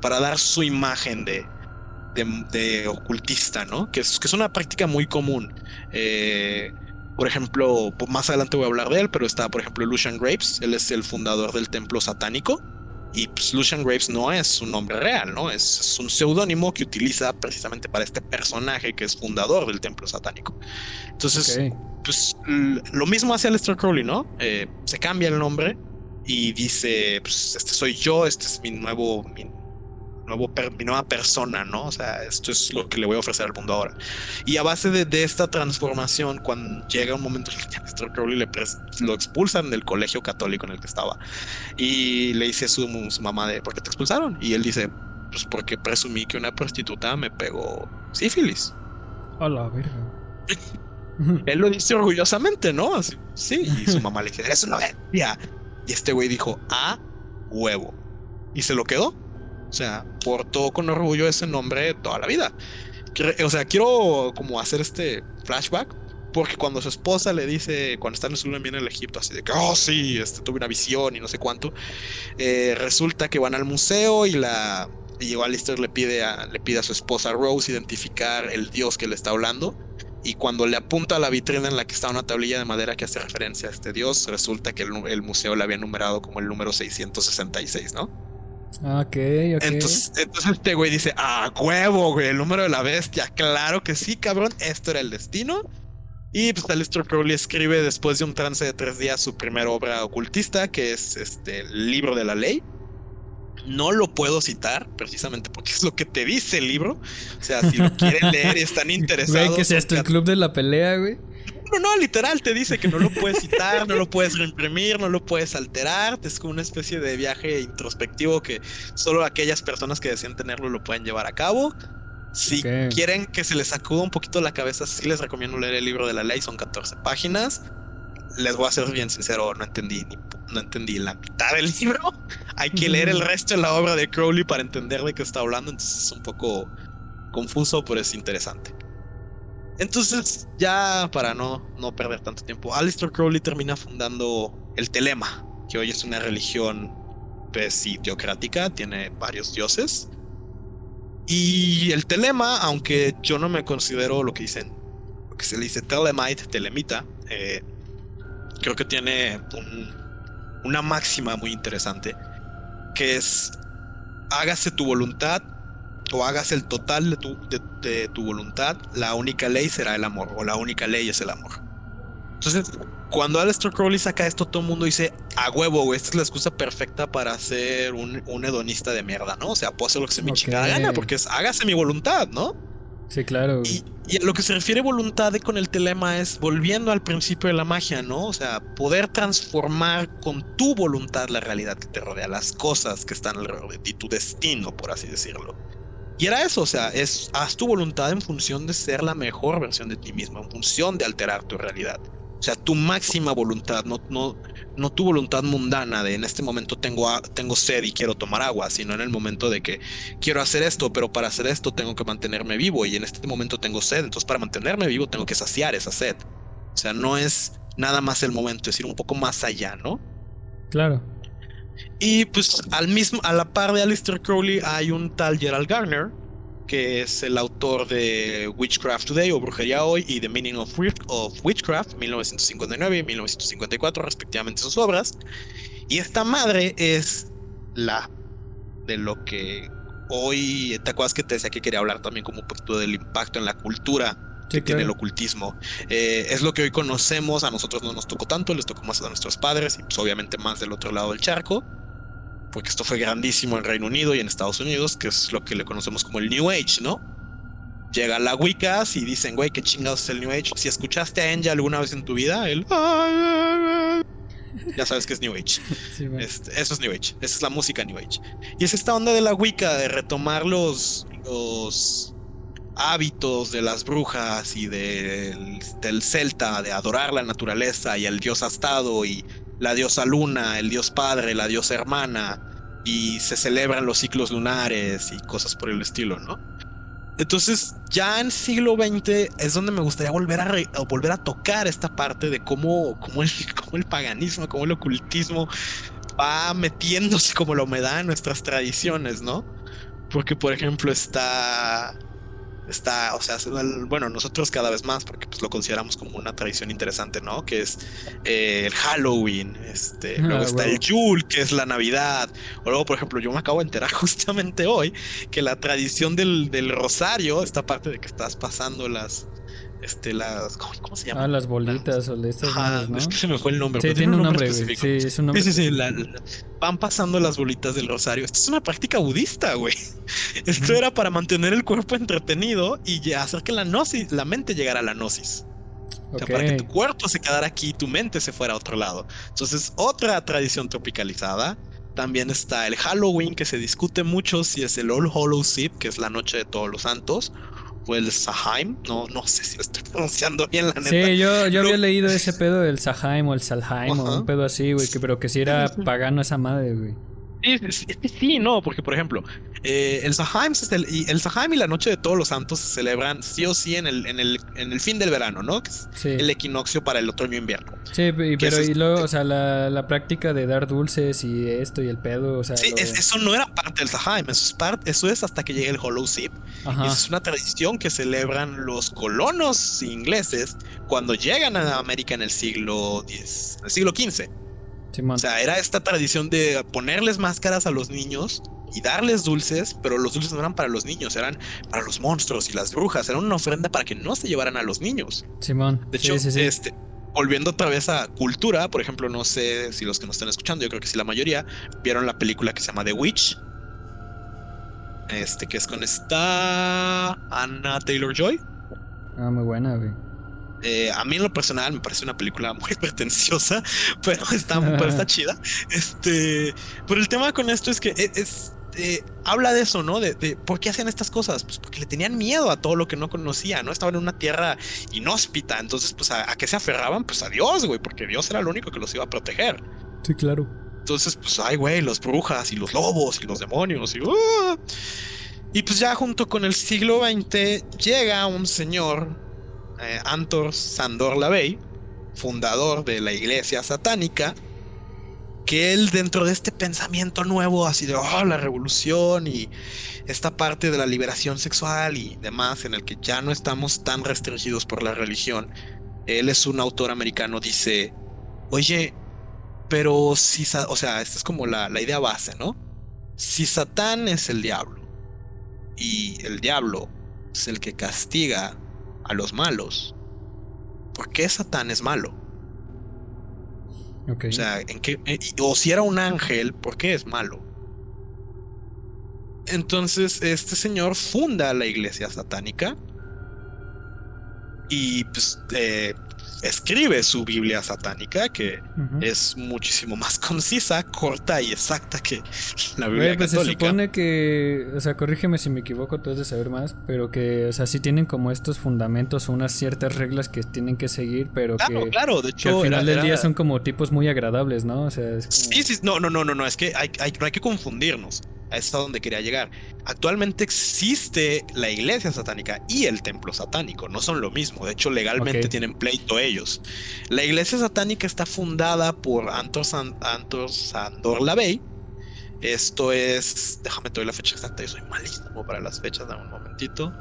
para dar su imagen de ocultista, ¿no? Que es una práctica muy común. Por ejemplo, más adelante voy a hablar de él, pero está, por ejemplo, Lucian Graves. Él es el fundador del templo satánico. Y pues, Lucian Graves no es su nombre real, ¿no? Es un seudónimo que utiliza precisamente para este personaje que es fundador del templo satánico. Entonces, pues lo mismo hace Aleister Crowley, ¿no? Se cambia el nombre y dice, pues este soy yo, este es mi nueva persona, ¿no? O sea, esto es lo que le voy a ofrecer al mundo ahora. Y a base de esta transformación, cuando llega un momento en el que a Aleister Crowley lo expulsan del colegio católico en el que estaba, y le dice su mamá ¿por qué te expulsaron? Y él dice, pues porque presumí que una prostituta me pegó sífilis. A la verga. Él lo dice orgullosamente, ¿no? Así, sí, y su mamá le dice, eres una bestia. Y este güey dijo, a huevo. Y se lo quedó. O sea, portó con orgullo ese nombre toda la vida. O sea, quiero como hacer este flashback, porque cuando su esposa le dice, cuando está en su luna de miel en el Egipto, así de que, oh sí, tuve una visión y no sé cuánto, resulta que van al museo y Aleister le pide a su esposa Rose identificar el dios que le está hablando. Y cuando le apunta a la vitrina en la que está una tablilla de madera que hace referencia a este dios, resulta que el museo le había numerado como el número 666, ¿no? Ok. Entonces este güey dice, huevo, güey, el número de la bestia. Claro que sí, cabrón, esto era el destino. Y pues Aleister Crowley escribe después de un trance de 3 días su primera obra ocultista, que es el libro de la ley. No lo puedo citar precisamente porque es lo que te dice el libro. O sea, si lo quieren leer y están interesados. Güey, ¿qué es esto? ¿El club de la pelea, güey? No, literal, te dice que no lo puedes citar, no lo puedes reimprimir, no lo puedes alterar. Es como una especie de viaje introspectivo que solo aquellas personas que deseen tenerlo lo pueden llevar a cabo. Si quieren que se les sacuda un poquito la cabeza, sí les recomiendo leer el libro de la ley, son 14 páginas. Les voy a ser bien sincero, no entendí la mitad del libro. Hay que leer el resto de la obra de Crowley para entender de qué está hablando, entonces es un poco confuso, pero es interesante. Entonces, ya para no perder tanto tiempo, Aleister Crowley termina fundando el Telema, que hoy es una religión pues sí, teocrática, tiene varios dioses. Y el Telema, aunque yo no me considero lo que se le dice telemita, creo que tiene una máxima muy interesante, que es hágase tu voluntad o hagas el total de tu voluntad, la única ley será el amor, o la única ley es el amor. Entonces, cuando Aleister Crowley saca esto, todo el mundo dice, a huevo, güey, esta es la excusa perfecta para ser un hedonista de mierda, ¿no? O sea, puedo hacer lo que se me chingada gana, porque es hágase mi voluntad, ¿no? Sí, claro. Y a lo que se refiere voluntad con el telema es volviendo al principio de la magia, ¿no? O sea, poder transformar con tu voluntad la realidad que te rodea, las cosas que están alrededor de ti, tu destino, por así decirlo. Y era eso, o sea, haz tu voluntad en función de ser la mejor versión de ti mismo, en función de alterar tu realidad. O sea, tu máxima voluntad, no tu voluntad mundana de en este momento tengo sed y quiero tomar agua, sino en el momento de que quiero hacer esto, pero para hacer esto tengo que mantenerme vivo y en este momento tengo sed, entonces para mantenerme vivo tengo que saciar esa sed. O sea, no es nada más el momento, es ir un poco más allá, ¿no? Claro. Y pues a la par de Aleister Crowley hay un tal Gerald Gardner que es el autor de Witchcraft Today o Brujería Hoy y The Meaning of Witchcraft, 1959 y 1954 respectivamente sus obras. Y esta madre es la de lo que hoy, ¿te acuerdas que te decía que quería hablar también como un poquito del impacto en la cultura que tiene el ocultismo? Es lo que hoy conocemos, a nosotros no nos tocó tanto, les tocó más a nuestros padres y pues obviamente más del otro lado del charco, porque esto fue grandísimo en Reino Unido y en Estados Unidos, que es lo que le conocemos como el New Age, ¿no? Llega la Wicca y dicen, güey, ¿qué chingados es el New Age? Si escuchaste a Enya alguna vez en tu vida, ya sabes que es New Age. Sí, bueno. Eso es New Age, esa es la música New Age. Y es esta onda de la Wicca, de retomar los hábitos de las brujas y del celta, de adorar la naturaleza y el dios astado y la diosa luna, el dios padre, la diosa hermana, y se celebran los ciclos lunares y cosas por el estilo, ¿no? Entonces, ya en siglo XX es donde me gustaría volver a tocar esta parte de cómo el paganismo, cómo el ocultismo va metiéndose como la humedad en nuestras tradiciones, ¿no? Porque, por ejemplo, está, o sea, bueno, nosotros cada vez más, porque pues lo consideramos como una tradición interesante, ¿no? Que es el Halloween, luego está el Yule, que es la Navidad, o luego, por ejemplo, yo me acabo de enterar justamente hoy que la tradición del rosario, esta parte de que estás pasando las ¿cómo se llama? Las bolitas o de estas madres, ¿no? Es que se me fue el nombre. Sí, tiene un nombre, güey. Sí, es un nombre. Sí, van pasando las bolitas del rosario. Esto es una práctica budista, güey. Esto era para mantener el cuerpo entretenido y hacer que la mente llegara a la gnosis. O sea, para que tu cuerpo se quedara aquí y tu mente se fuera a otro lado. Entonces, otra tradición tropicalizada. También está el Halloween, que se discute mucho si es el All Hallows Eve, que es la noche de todos los santos, o el Samhain, no sé si lo estoy pronunciando bien, la neta. Sí, yo había leído ese pedo del Samhain o el Salheim o un pedo así, güey, pero que sí era pagano esa madre, güey. Sí, no, porque por ejemplo, el Samhain y la noche de todos los santos se celebran sí o sí en el fin del verano, ¿no? Que es el equinoccio para el otoño-invierno. Sí, pero y luego, o sea, la práctica de dar dulces y esto y el pedo, o sea... Sí, eso no era parte del Samhain, eso es hasta que llegue el Hallows Eve. Y es una tradición que celebran los colonos ingleses cuando llegan a América en el siglo XV. O sea, era esta tradición de ponerles máscaras a los niños y darles dulces, pero los dulces no eran para los niños, eran para los monstruos y las brujas. Era una ofrenda para que no se llevaran a los niños. Simón. De hecho, volviendo otra vez a cultura, por ejemplo, no sé si los que nos están escuchando, yo creo que sí la mayoría, vieron la película que se llama The Witch. Que es con esta Anna Taylor-Joy. Muy buena, güey. A mí en lo personal me parece una película muy pretenciosa, pero está chida. Pero el tema con esto es que habla de eso, ¿no? De por qué hacían estas cosas. Pues porque le tenían miedo a todo lo que no conocía, ¿no? Estaban en una tierra inhóspita, entonces pues a qué se aferraban, pues a Dios, güey, porque Dios era el único que los iba a proteger. Sí, claro. Entonces pues güey, las brujas y los lobos y los demonios y pues ya junto con el siglo XX llega un señor, Anton Szandor LaVey, fundador de la iglesia satánica, que él, dentro de este pensamiento nuevo así de la revolución y esta parte de la liberación sexual y demás, en el que ya no estamos tan restringidos por la religión, él es un autor americano, dice, oye, pero si, o sea, esta es como la idea base, ¿no? Si Satán es el diablo y el diablo es el que castiga a los malos, ¿por qué Satán es malo? Okay. O sea, o si era un ángel, ¿por qué es malo? Entonces este señor funda la iglesia satánica y pues escribe su Biblia satánica, que es muchísimo más concisa, corta y exacta que la Biblia pues católica. Se supone que, o sea, corrígeme si me equivoco, tú has de saber más, pero que, o sea, sí tienen como estos fundamentos, unas ciertas reglas que tienen que seguir, pero claro, de hecho, que al final del día son como tipos muy agradables, ¿no? O sea, es como... Sí, no, es que no hay que confundirnos. Es a donde quería llegar. Actualmente existe la iglesia satánica y el templo satánico, no son lo mismo. De hecho, legalmente tienen pleito ellos. La iglesia satánica está fundada por Anton Szandor LaVey, Esto es, déjame te doy la fecha exacta, yo soy malísimo para las fechas, dame un momentito.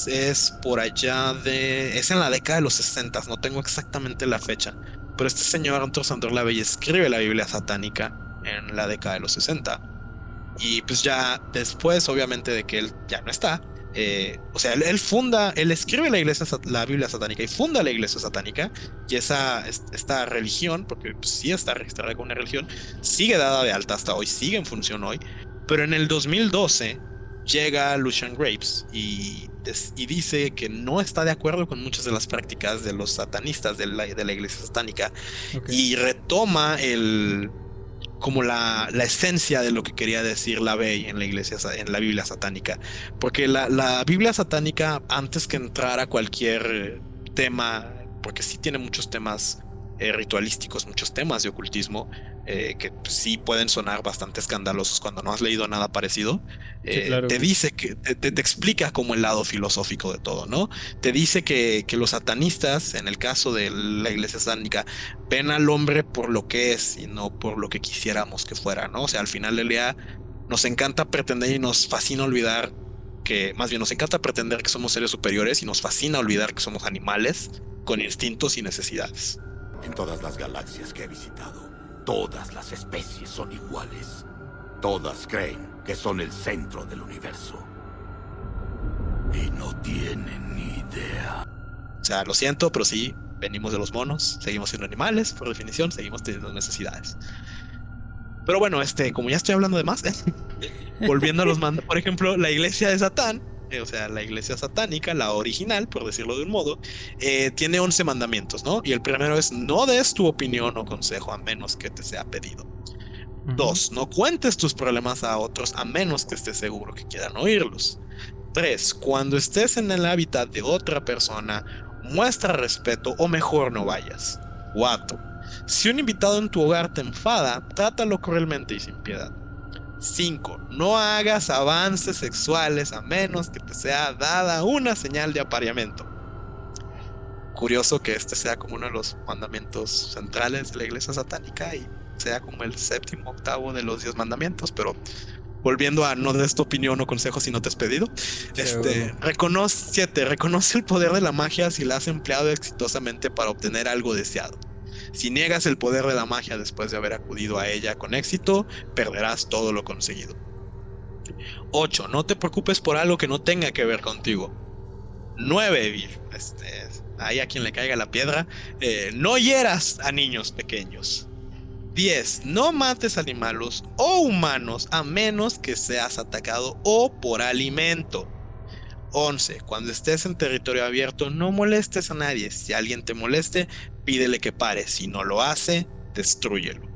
Es por allá es en la década de los 60, no tengo exactamente la fecha, pero este señor Arthur Sandor Lavey escribe la Biblia satánica en la década de los 60. Y pues ya después, obviamente, de que él ya no está, o sea, él escribe la Biblia satánica y funda la iglesia satánica, y esta religión, porque pues, sí está registrada como una religión, sigue dada de alta hasta hoy, sigue en función hoy, pero en el 2012 llega Lucian Graves y dice que no está de acuerdo con muchas de las prácticas de los satanistas de la iglesia satánica, y retoma como la esencia de lo que quería decir Lavey en la Biblia satánica, porque la Biblia satánica, antes que entrar a cualquier tema, porque sí tiene muchos temas ritualísticos, muchos temas de ocultismo, que sí pueden sonar bastante escandalosos cuando no has leído nada parecido. Sí, claro. Te dice que te explica como el lado filosófico de todo, ¿no? Te dice que los satanistas, en el caso de la iglesia satánica, ven al hombre por lo que es y no por lo que quisiéramos que fuera, ¿no? O sea, al final del día nos encanta pretender y nos fascina olvidar más bien nos encanta pretender que somos seres superiores y nos fascina olvidar que somos animales con instintos y necesidades. En todas las galaxias que he visitado, todas las especies son iguales. Todas creen que son el centro del universo. Y no tienen ni idea. O sea, lo siento, pero sí, venimos de los monos, seguimos siendo animales, por definición, seguimos teniendo necesidades. Pero bueno, como ya estoy hablando de más, volviendo a los mandos, por ejemplo, la iglesia de Satán, o sea, la iglesia satánica, la original, por decirlo de un modo, tiene 11 mandamientos, ¿no? Y el primero es: no des tu opinión o consejo a menos que te sea pedido. 2. No cuentes tus problemas a otros a menos que estés seguro que quieran oírlos. 3. Cuando estés en el hábitat de otra persona, muestra respeto o mejor no vayas. 4. Si un invitado en tu hogar te enfada, trátalo cruelmente y sin piedad. 5. No hagas avances sexuales a menos que te sea dada una señal de apareamiento. Curioso que este sea como uno de los mandamientos centrales de la iglesia satánica y sea como el 7º, 8º de los 10 mandamientos, pero volviendo a no des tu opinión o consejo si no te has pedido. 7. Reconoce el poder de la magia si la has empleado exitosamente para obtener algo deseado. Si niegas el poder de la magia después de haber acudido a ella con éxito, perderás todo lo conseguido. 8. No te preocupes por algo que no tenga que ver contigo. 9. Ahí a quien le caiga la piedra. No hieras a niños pequeños. 10. No mates animales o humanos a menos que seas atacado o por alimento. 11. Cuando estés en territorio abierto, no molestes a nadie. Si alguien te moleste, pídele que pare. Si no lo hace, destrúyelo.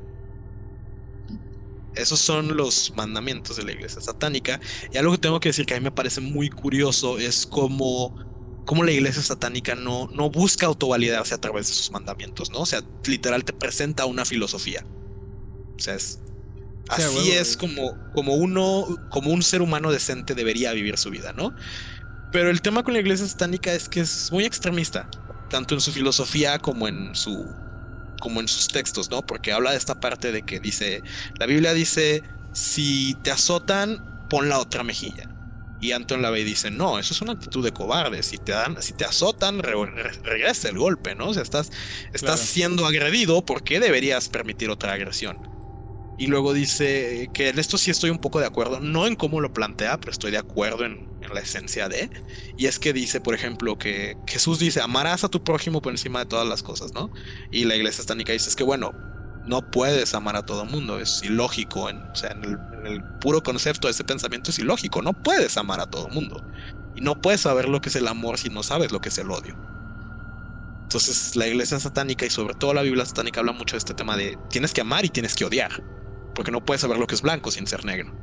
Esos son los mandamientos de la iglesia satánica. Y algo que tengo que decir que a mí me parece muy curioso es cómo la iglesia satánica no busca autovalidarse a través de sus mandamientos, ¿no? O sea, literal te presenta una filosofía. O sea, así es como un ser humano decente debería vivir su vida, ¿no? Pero el tema con la iglesia satánica es que es muy extremista, tanto en su filosofía como en sus textos, ¿no? Porque habla de esta parte de que dice, la Biblia dice, si te azotan, pon la otra mejilla. Y Anton LaVey dice, no, eso es una actitud de cobarde. Si te azotan, regresa el golpe, ¿no? O sea, estás siendo agredido, ¿por qué deberías permitir otra agresión? Y luego dice que en esto sí estoy un poco de acuerdo, no en cómo lo plantea, pero estoy de acuerdo en la esencia de. Y es que dice, por ejemplo, que Jesús dice, amarás a tu prójimo por encima de todas las cosas, ¿no? Y la iglesia satánica dice, es que bueno, no puedes amar a todo mundo, es ilógico, en el puro concepto de ese pensamiento es ilógico, no puedes amar a todo mundo. Y no puedes saber lo que es el amor si no sabes lo que es el odio. Entonces la iglesia satánica y sobre todo la Biblia satánica habla mucho de este tema de tienes que amar y tienes que odiar, porque no puedes saber lo que es blanco sin ser negro.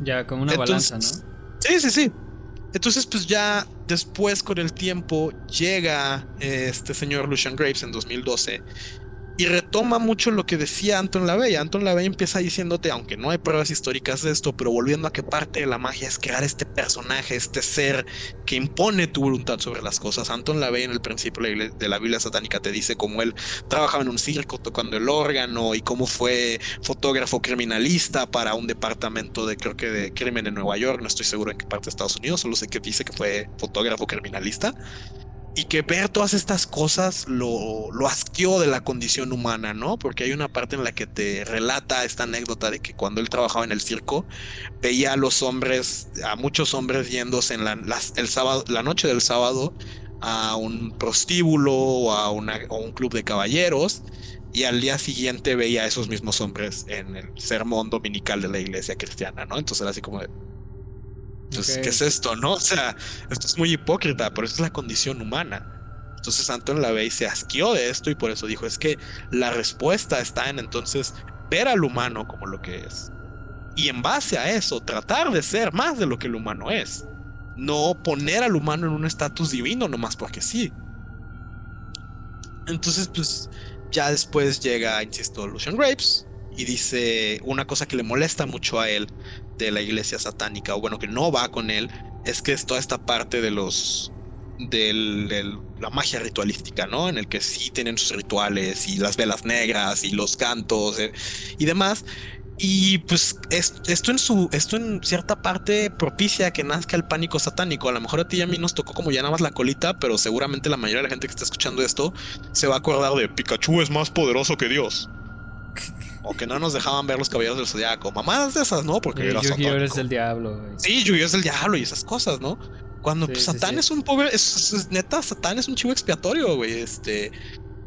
Ya, como una balanza, ¿no? Sí. Entonces, pues ya después con el tiempo llega este señor Lucian Graves en 2012 Y retoma mucho lo que decía Anton LaVey. Anton LaVey empieza diciéndote, aunque no hay pruebas históricas de esto, pero volviendo a que parte de la magia es crear este personaje, este ser que impone tu voluntad sobre las cosas. Anton LaVey en el principio de la Biblia satánica te dice cómo él trabajaba en un circo tocando el órgano y cómo fue fotógrafo criminalista para un departamento de, creo que de crimen en Nueva York. No estoy seguro en qué parte de Estados Unidos, solo sé que dice que fue fotógrafo criminalista. Y que ver todas estas cosas lo asqueó de la condición humana, ¿no? Porque hay una parte en la que te relata esta anécdota de que cuando él trabajaba en el circo, veía a los hombres, a muchos hombres yéndose en el sábado, la noche del sábado a un prostíbulo o un club de caballeros, y al día siguiente veía a esos mismos hombres en el sermón dominical de la iglesia cristiana, ¿no? Entonces era así como de, entonces, ¿qué es esto, no? O sea, esto es muy hipócrita, pero eso es la condición humana. Entonces Anton LaVey se asqueó de esto y por eso dijo, es que la respuesta está en entonces ver al humano como lo que es. Y en base a eso, tratar de ser más de lo que el humano es. No poner al humano en un estatus divino nomás porque sí. Entonces, pues, ya después llega, insisto, Lucian Graves y dice una cosa que le molesta mucho a él de la iglesia satánica, o bueno, que no va con él, es que es toda esta parte de la magia ritualística, ¿no? En el que sí tienen sus rituales y las velas negras y los cantos y demás. Y pues esto en cierta parte propicia que nazca el pánico satánico. A lo mejor a ti y a mí nos tocó como ya nada más la colita, pero seguramente la mayoría de la gente que está escuchando esto se va a acordar de Pikachu es más poderoso que Dios. O que no nos dejaban ver los Caballeros del Zodiaco. Mamadas de esas, ¿no? Porque era Yu-Gi-Oh eres el diablo, güey. Sí, Yu-Gi-Oh es el diablo y esas cosas, ¿no? Cuando pues, Satán es un pobre... neta, Satán es un chivo expiatorio, güey.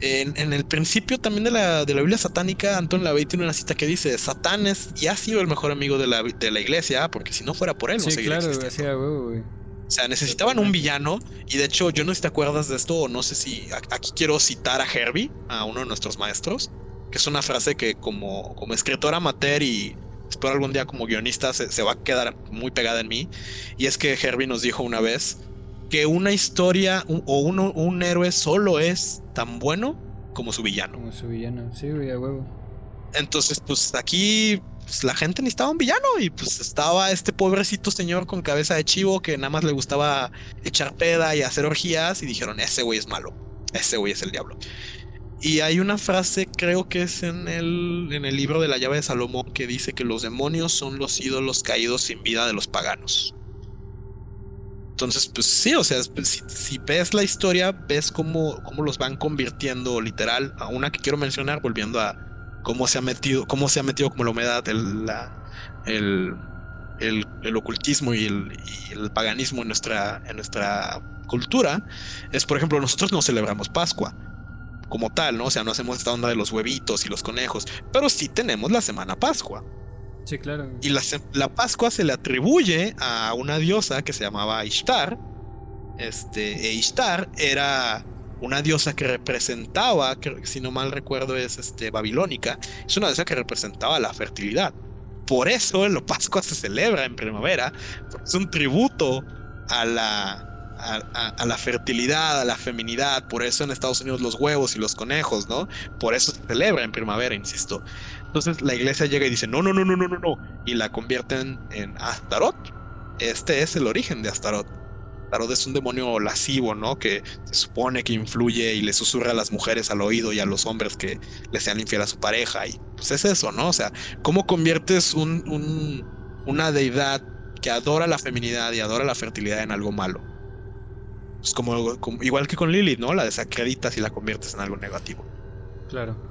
En el principio también de la Biblia satánica, Anton LaVey tiene una cita que dice: Satán es y ha sido el mejor amigo de la iglesia, porque si no fuera por él, no seguiría existiendo. Güey. O sea, necesitaban un villano. Y de hecho, yo no sé si te acuerdas de esto, o no sé si aquí quiero citar a Herbie, a uno de nuestros maestros, que es una frase que como escritor amateur y espero algún día como guionista se va a quedar muy pegada en mí. Y es que Herbie nos dijo una vez que una historia un héroe solo es tan bueno como su villano. Como su villano, sí, güey, a huevo. Entonces, pues aquí pues, la gente necesitaba un villano y pues estaba este pobrecito señor con cabeza de chivo que nada más le gustaba echar peda y hacer orgías y dijeron, ese güey es malo, ese güey es el diablo. Y hay una frase, creo que es en el libro de la llave de Salomón, que dice que los demonios son los ídolos caídos sin vida de los paganos. Entonces, pues sí, o sea, si ves la historia, ves cómo los van convirtiendo literal. A una que quiero mencionar, volviendo a cómo se ha metido como la humedad, el ocultismo y el paganismo en nuestra cultura, es, por ejemplo, nosotros no celebramos Pascua como tal, ¿no? O sea, no hacemos esta onda de los huevitos y los conejos, pero sí tenemos la semana Pascua. Sí, claro. Y la Pascua se le atribuye a una diosa que se llamaba Ishtar. E Ishtar era una diosa que representaba, que, si no mal recuerdo es babilónica, es una diosa que representaba la fertilidad. Por eso la Pascua se celebra en primavera, porque es un tributo a la fertilidad, a la feminidad. Por eso en Estados Unidos los huevos y los conejos, ¿no? Por eso se celebra en primavera, insisto. Entonces la iglesia llega y dice no, y la convierten en Astaroth. Este es el origen de Astaroth. Astaroth es un demonio lascivo, ¿no? Que se supone que influye y le susurra a las mujeres al oído y a los hombres que le sean infiel a su pareja. Y pues es eso, ¿no? O sea, ¿cómo conviertes una deidad que adora la feminidad y adora la fertilidad en algo malo? Es como igual que con Lilith, ¿no? La desacreditas y la conviertes en algo negativo. Claro.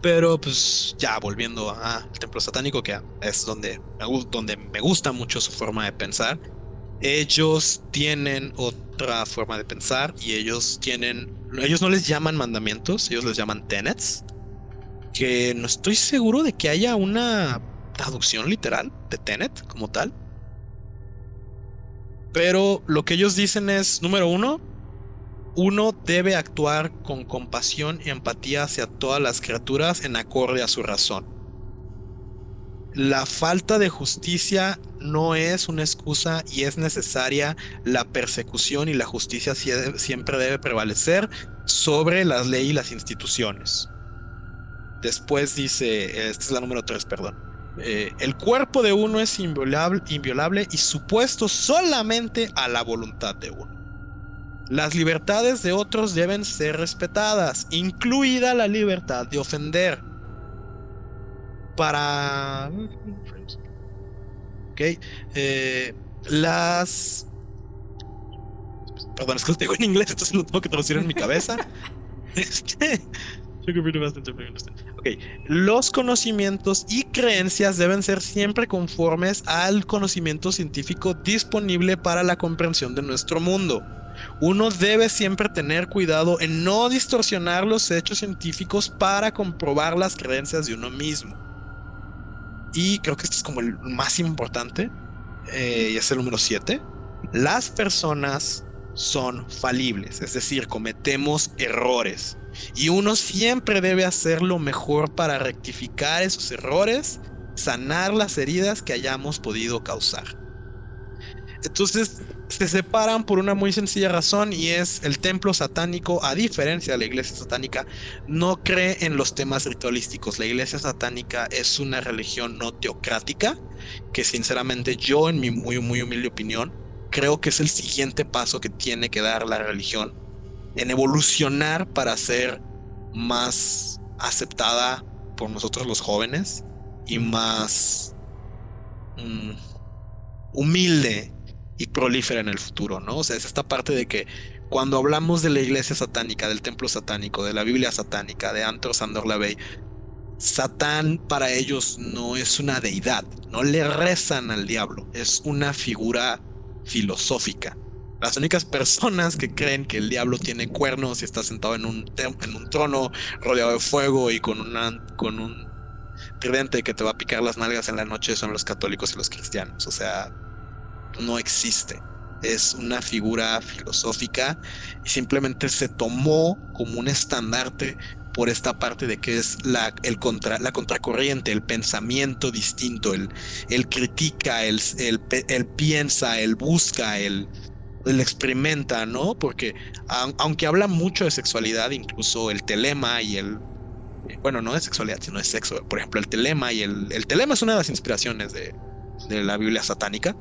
Pero pues ya volviendo al templo satánico, que es donde me gusta mucho su forma de pensar. Ellos tienen otra forma de pensar y ellos no les llaman mandamientos, ellos les llaman tenets, que no estoy seguro de que haya una traducción literal de tenet como tal. Pero lo que ellos dicen es, número uno debe actuar con compasión y empatía hacia todas las criaturas en acorde a su razón. La falta de justicia no es una excusa y es necesaria la persecución, y la justicia siempre debe prevalecer sobre las leyes y las instituciones. Después dice, esta es la número 3, perdón. El cuerpo de uno es inviolable y supuesto solamente a la voluntad de uno. Las libertades de otros deben ser respetadas, incluida la libertad de ofender. Para... Ok. Perdón, es que lo tengo en inglés, entonces lo tengo que traducir en mi cabeza. Ok. Los conocimientos y creencias deben ser siempre conformes al conocimiento científico disponible para la comprensión de nuestro mundo. Uno debe siempre tener cuidado en no distorsionar los hechos científicos para comprobar las creencias de uno mismo. Y creo que este es como el más importante, y es el número 7. Las personas son falibles, es decir, cometemos errores. Y uno siempre debe hacer lo mejor para rectificar esos errores, sanar las heridas que hayamos podido causar. Entonces se separan por una muy sencilla razón, y es el templo satánico, a diferencia de la iglesia satánica, no cree en los temas ritualísticos. La iglesia satánica es una religión no teocrática, que sinceramente yo, en mi muy humilde opinión, creo que es el siguiente paso que tiene que dar la religión en evolucionar para ser más aceptada por nosotros los jóvenes y más humilde y prolífera en el futuro, ¿no? O sea, es esta parte de que cuando hablamos de la iglesia satánica, del templo satánico, de la Biblia satánica, de Antor Sandor Lavey, Satán para ellos no es una deidad, no le rezan al diablo, es una figura filosófica. Las únicas personas que creen que el diablo tiene cuernos y está sentado en un trono rodeado de fuego y con un tridente que te va a picar las nalgas en la noche son los católicos y los cristianos. O sea, no existe. Es una figura filosófica y simplemente se tomó como un estandarte por esta parte de que es la contracorriente, el pensamiento distinto, el critica, el piensa, el busca, el experimenta, ¿no? Porque aunque habla mucho de sexualidad, incluso el telema y bueno, no de sexualidad, sino de sexo. Por ejemplo, el telema y el telema es una de las inspiraciones de la Biblia satánica.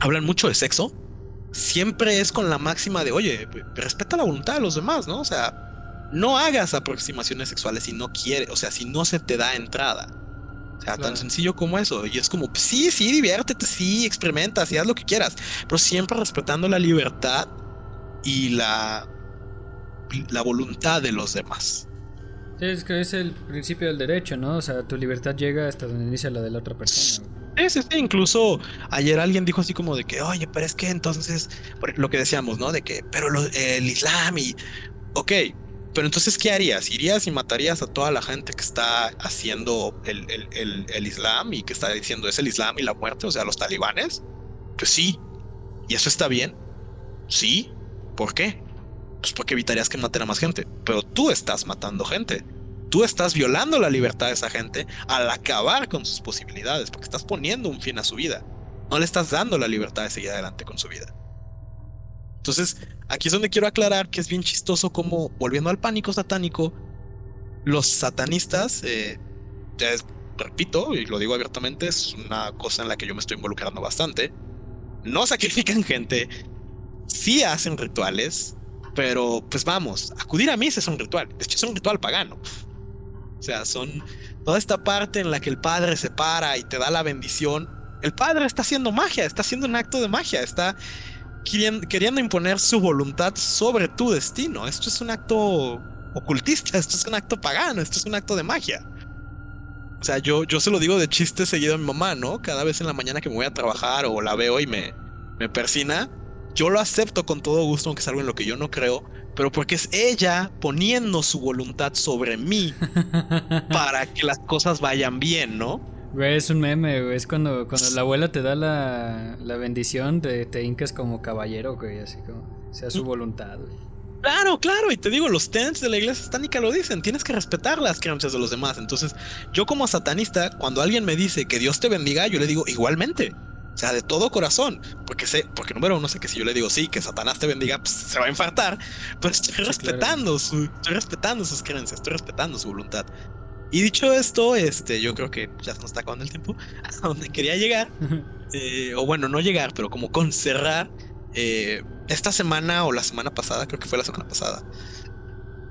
Hablan mucho de sexo. Siempre es con la máxima de, oye, respeta la voluntad de los demás, ¿no? O sea, no hagas aproximaciones sexuales si no quieres, o sea, si no se te da entrada. O sea, tan sencillo como eso. Y es como, sí, diviértete, sí, experimenta, sí, haz lo que quieras, pero siempre respetando la libertad y la voluntad de los demás. Sí, es que es el principio del derecho, ¿no? O sea, tu libertad llega hasta donde inicia la de la otra persona. Sí. Incluso ayer alguien dijo así como de que, oye, pero es que entonces, lo que decíamos, ¿no? De que, pero el Islam y... Ok, pero entonces, ¿qué harías? ¿Irías y matarías a toda la gente que está haciendo el Islam y que está diciendo es el Islam y la muerte? O sea, los talibanes. Pues sí. ¿Y eso está bien? Sí. ¿Por qué? Pues porque evitarías que maten a más gente. Pero tú estás matando gente. Tú estás violando la libertad de esa gente al acabar con sus posibilidades, porque estás poniendo un fin a su vida. No le estás dando la libertad de seguir adelante con su vida. Entonces, aquí es donde quiero aclarar que es bien chistoso como, volviendo al pánico satánico, los satanistas, repito, y lo digo abiertamente, es una cosa en la que yo me estoy involucrando bastante, no sacrifican gente, sí hacen rituales, pero pues vamos, acudir a misa es un ritual, de hecho es un ritual pagano. O sea, son toda esta parte en la que el padre se para y te da la bendición. El padre está haciendo magia, está haciendo un acto de magia, está queriendo imponer su voluntad sobre tu destino. Esto es un acto ocultista, esto es un acto pagano, esto es un acto de magia. O sea, yo se lo digo de chiste seguido a mi mamá, ¿no? Cada vez en la mañana que me voy a trabajar o la veo y me persina, yo lo acepto con todo gusto, aunque es algo en lo que yo no creo, pero porque es ella poniendo su voluntad sobre mí para que las cosas vayan bien, ¿no? Güey, es un meme, güey. Es cuando la abuela te da la bendición, te hincas como caballero, güey, así como sea su voluntad, güey. Claro, y te digo, los tenets de la iglesia satánica lo dicen, tienes que respetar las creencias de los demás. Entonces, yo como satanista, cuando alguien me dice que Dios te bendiga, yo le digo igualmente. O sea, de todo corazón. Porque número uno, sé que si yo le digo sí, que Satanás te bendiga, pues se va a infartar. Pero estoy Sí, respetando estoy respetando sus creencias, estoy respetando su voluntad. Y dicho esto, yo creo que ya se nos está acabando el tiempo. A donde quería llegar, o bueno, no llegar, pero como con cerrar, esta semana o la semana pasada, creo que fue la semana pasada,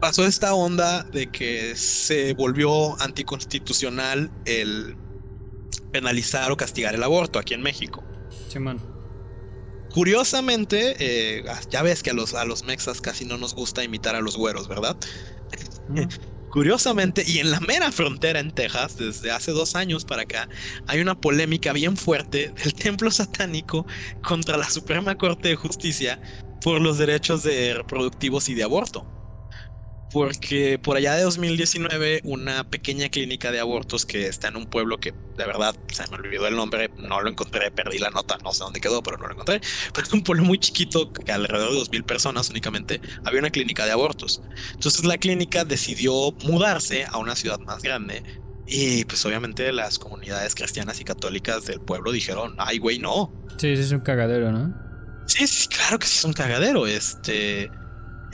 pasó esta onda de que se volvió anticonstitucional el penalizar o castigar el aborto aquí en México. Simón. Curiosamente, ya ves que a los mexas casi no nos gusta imitar a los güeros, ¿verdad? Curiosamente, y en la mera frontera en Texas, desde hace 2 años para acá, hay una polémica bien fuerte del templo satánico contra la Suprema Corte de Justicia por los derechos de reproductivos y de aborto. Porque por allá de 2019, una pequeña clínica de abortos que está en un pueblo que de verdad se me olvidó el nombre, no lo encontré, perdí la nota, no sé dónde quedó, pero no lo encontré. Pero es un pueblo muy chiquito, que alrededor de 2000 personas únicamente, había una clínica de abortos. Entonces la clínica decidió mudarse a una ciudad más grande. Y pues obviamente las comunidades cristianas y católicas del pueblo dijeron, ay güey, no. Sí, es un cagadero, ¿no? Sí, sí, claro que sí es un cagadero.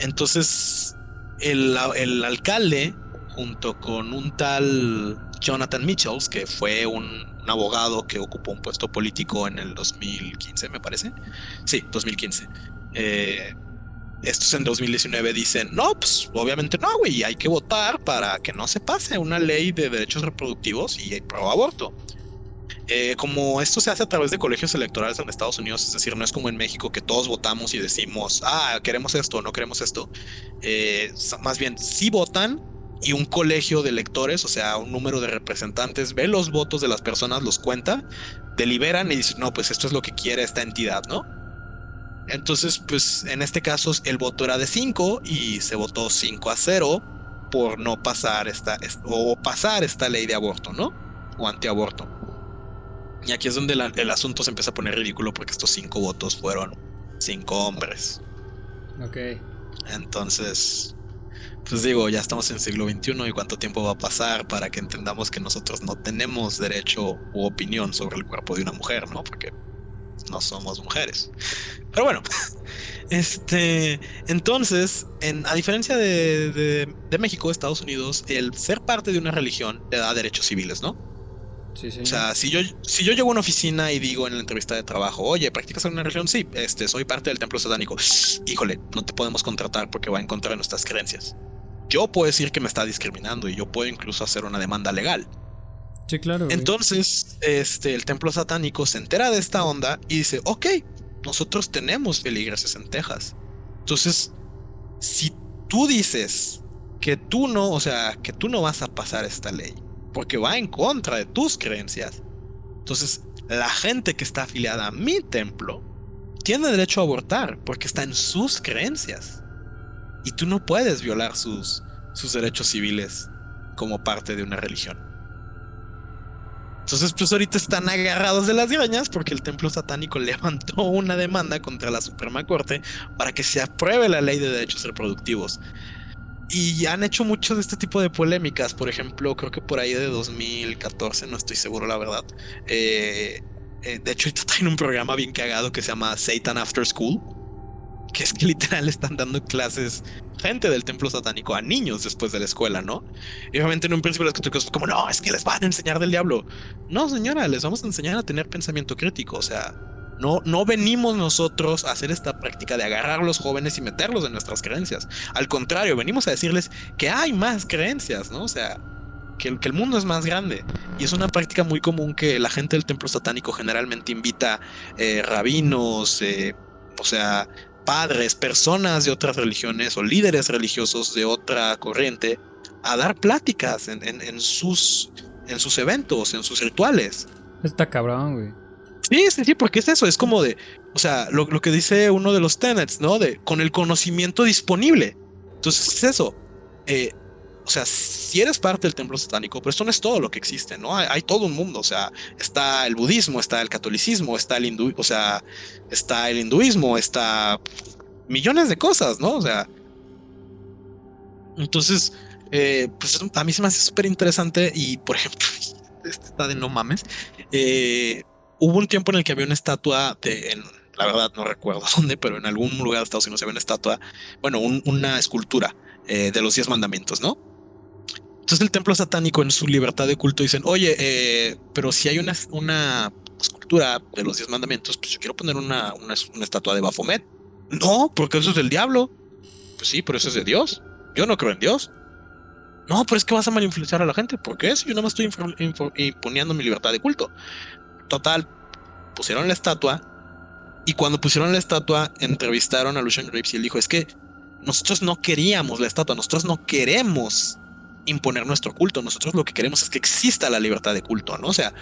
Entonces, el alcalde, junto con un tal Jonathan Michaels, que fue un abogado que ocupó un puesto político en el 2015, me parece. Sí, 2015. Estos en 2019 dicen, no, pues obviamente no, güey, hay que votar para que no se pase una ley de derechos reproductivos y pro aborto. Como esto se hace a través de colegios electorales en Estados Unidos, es decir, no es como en México que todos votamos y decimos, queremos esto o no queremos esto. Más bien, sí votan y un colegio de electores, o sea, un número de representantes, ve los votos de las personas, los cuenta, deliberan y dicen, no, pues esto es lo que quiere esta entidad, ¿no? Entonces, pues en este caso el voto era de 5 y se votó 5-0 por no pasar pasar esta ley de aborto, ¿no? O antiaborto. Y aquí es donde el asunto se empieza a poner ridículo porque estos 5 votos fueron 5 hombres. Ok. Entonces, pues digo, ya estamos en el siglo XXI y cuánto tiempo va a pasar para que entendamos que nosotros no tenemos derecho u opinión sobre el cuerpo de una mujer, ¿no? Porque no somos mujeres. Pero bueno, entonces, a diferencia de México, Estados Unidos, el ser parte de una religión te da derechos civiles, ¿no? Sí, sí. O sea, si yo llego a una oficina y digo en la entrevista de trabajo, oye, ¿practicas alguna religión? Sí, soy parte del templo satánico. Híjole, no te podemos contratar porque va en contra de nuestras creencias. Yo puedo decir que me está discriminando y yo puedo incluso hacer una demanda legal. Sí, claro, güey. Entonces, el templo satánico se entera de esta onda y dice, ok, nosotros tenemos feligreses en Texas. Entonces, si tú dices que tú no, o sea, que tú no vas a pasar esta ley porque va en contra de tus creencias, entonces la gente que está afiliada a mi templo tiene derecho a abortar porque está en sus creencias y tú no puedes violar sus derechos civiles como parte de una religión. Entonces, pues ahorita están agarrados de las greñas porque el templo satánico levantó una demanda contra la Suprema Corte para que se apruebe la ley de derechos reproductivos. Y han hecho mucho de este tipo de polémicas. Por ejemplo, creo que por ahí de 2014, no estoy seguro la verdad. De hecho, ahorita traen un programa bien cagado que se llama Satan After School, que es que literal están dando clases gente del templo satánico a niños después de la escuela, ¿no? Y obviamente en un principio las críticas como, no, es que les van a enseñar del diablo. No, señora, les vamos a enseñar a tener pensamiento crítico. O sea, no venimos nosotros a hacer esta práctica de agarrar a los jóvenes y meterlos en nuestras creencias. Al contrario, venimos a decirles que hay más creencias, ¿no? O sea, que el mundo es más grande. Y es una práctica muy común que la gente del templo satánico generalmente invita rabinos, o sea, padres, personas de otras religiones o líderes religiosos de otra corriente a dar pláticas en sus eventos, en sus rituales. Está cabrón, güey. Sí, porque es eso, es como de, o sea, lo que dice uno de los tenets, ¿no? De con el conocimiento disponible. Entonces es eso. O sea, si eres parte del templo satánico, pero esto no es todo lo que existe, ¿no? Hay todo un mundo, o sea, está el budismo, está el catolicismo, está el hinduismo, está millones de cosas, ¿no? O sea, entonces, pues a mí se me hace súper interesante y, por ejemplo, está de no mames. hubo un tiempo en el que había una estatua la verdad no recuerdo dónde, pero en algún lugar de Estados Unidos había una estatua, bueno, una escultura de los 10 mandamientos, ¿no? Entonces el templo satánico en su libertad de culto dicen, oye, pero si hay una escultura de los 10 mandamientos, pues yo quiero poner una estatua de Baphomet. No, porque eso es del diablo. Pues sí, pero eso es de Dios. Yo no creo en Dios. No, pero es que vas a mal influenciar a la gente. ¿Por qué? Si yo nada más estoy imponiendo mi libertad de culto. Total, pusieron la estatua. Y cuando pusieron la estatua, entrevistaron a Lucian Graves y él dijo, es que nosotros no queríamos la estatua, nosotros no queremos imponer nuestro culto, nosotros lo que queremos es que exista la libertad de culto, ¿no? O sea,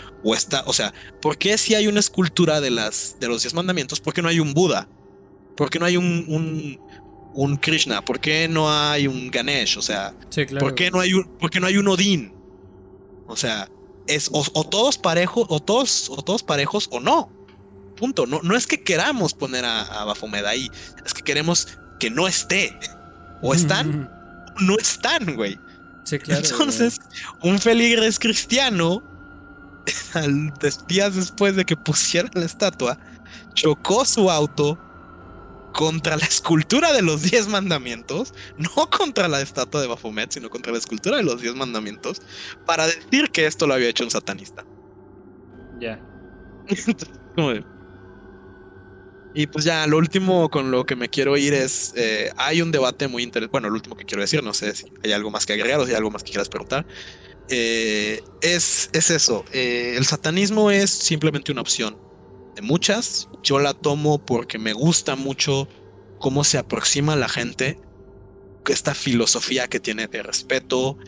¿por qué si hay una escultura de los 10 mandamientos? ¿Por qué no hay un Buda? ¿Por qué no hay un Krishna? ¿Por qué no hay un Ganesh? O sea, Sí, claro. ¿por qué no hay un Odín? O sea, es o todos parejos, o todos parejos o no. Punto. No es que queramos poner a Baphomet ahí, es que queremos que no esté. O están, no están, güey. Sí, claro. Entonces, un feligres cristiano, días después de que pusieran la estatua, chocó su auto contra la escultura de los 10 mandamientos, no contra la estatua de Baphomet, sino contra la escultura de los 10 mandamientos, para decir que esto lo había hecho un satanista. Ya. Y pues ya, lo último con lo que me quiero ir es, hay un debate muy interesante, bueno, lo último que quiero decir, no sé si hay algo más que agregar o si hay algo más que quieras preguntar, es eso, el satanismo es simplemente una opción de muchas, yo la tomo porque me gusta mucho cómo se aproxima a la gente, esta filosofía que tiene de respeto,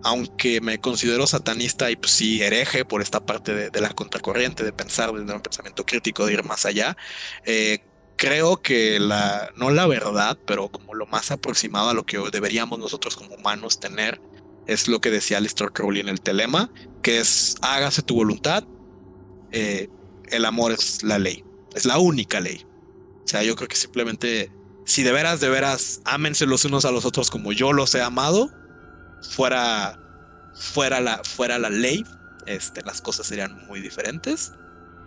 aunque me considero satanista y pues sí hereje por esta parte de la contracorriente, de pensar desde un pensamiento crítico, de ir más allá, creo que no la verdad, pero como lo más aproximado a lo que deberíamos nosotros como humanos tener, es lo que decía Aleister Crowley en el Telema, que es hágase tu voluntad, el amor es la ley, es la única ley. O sea, yo creo que simplemente, si de veras, ámense los unos a los otros como yo los he amado, fuera la ley, las cosas serían muy diferentes.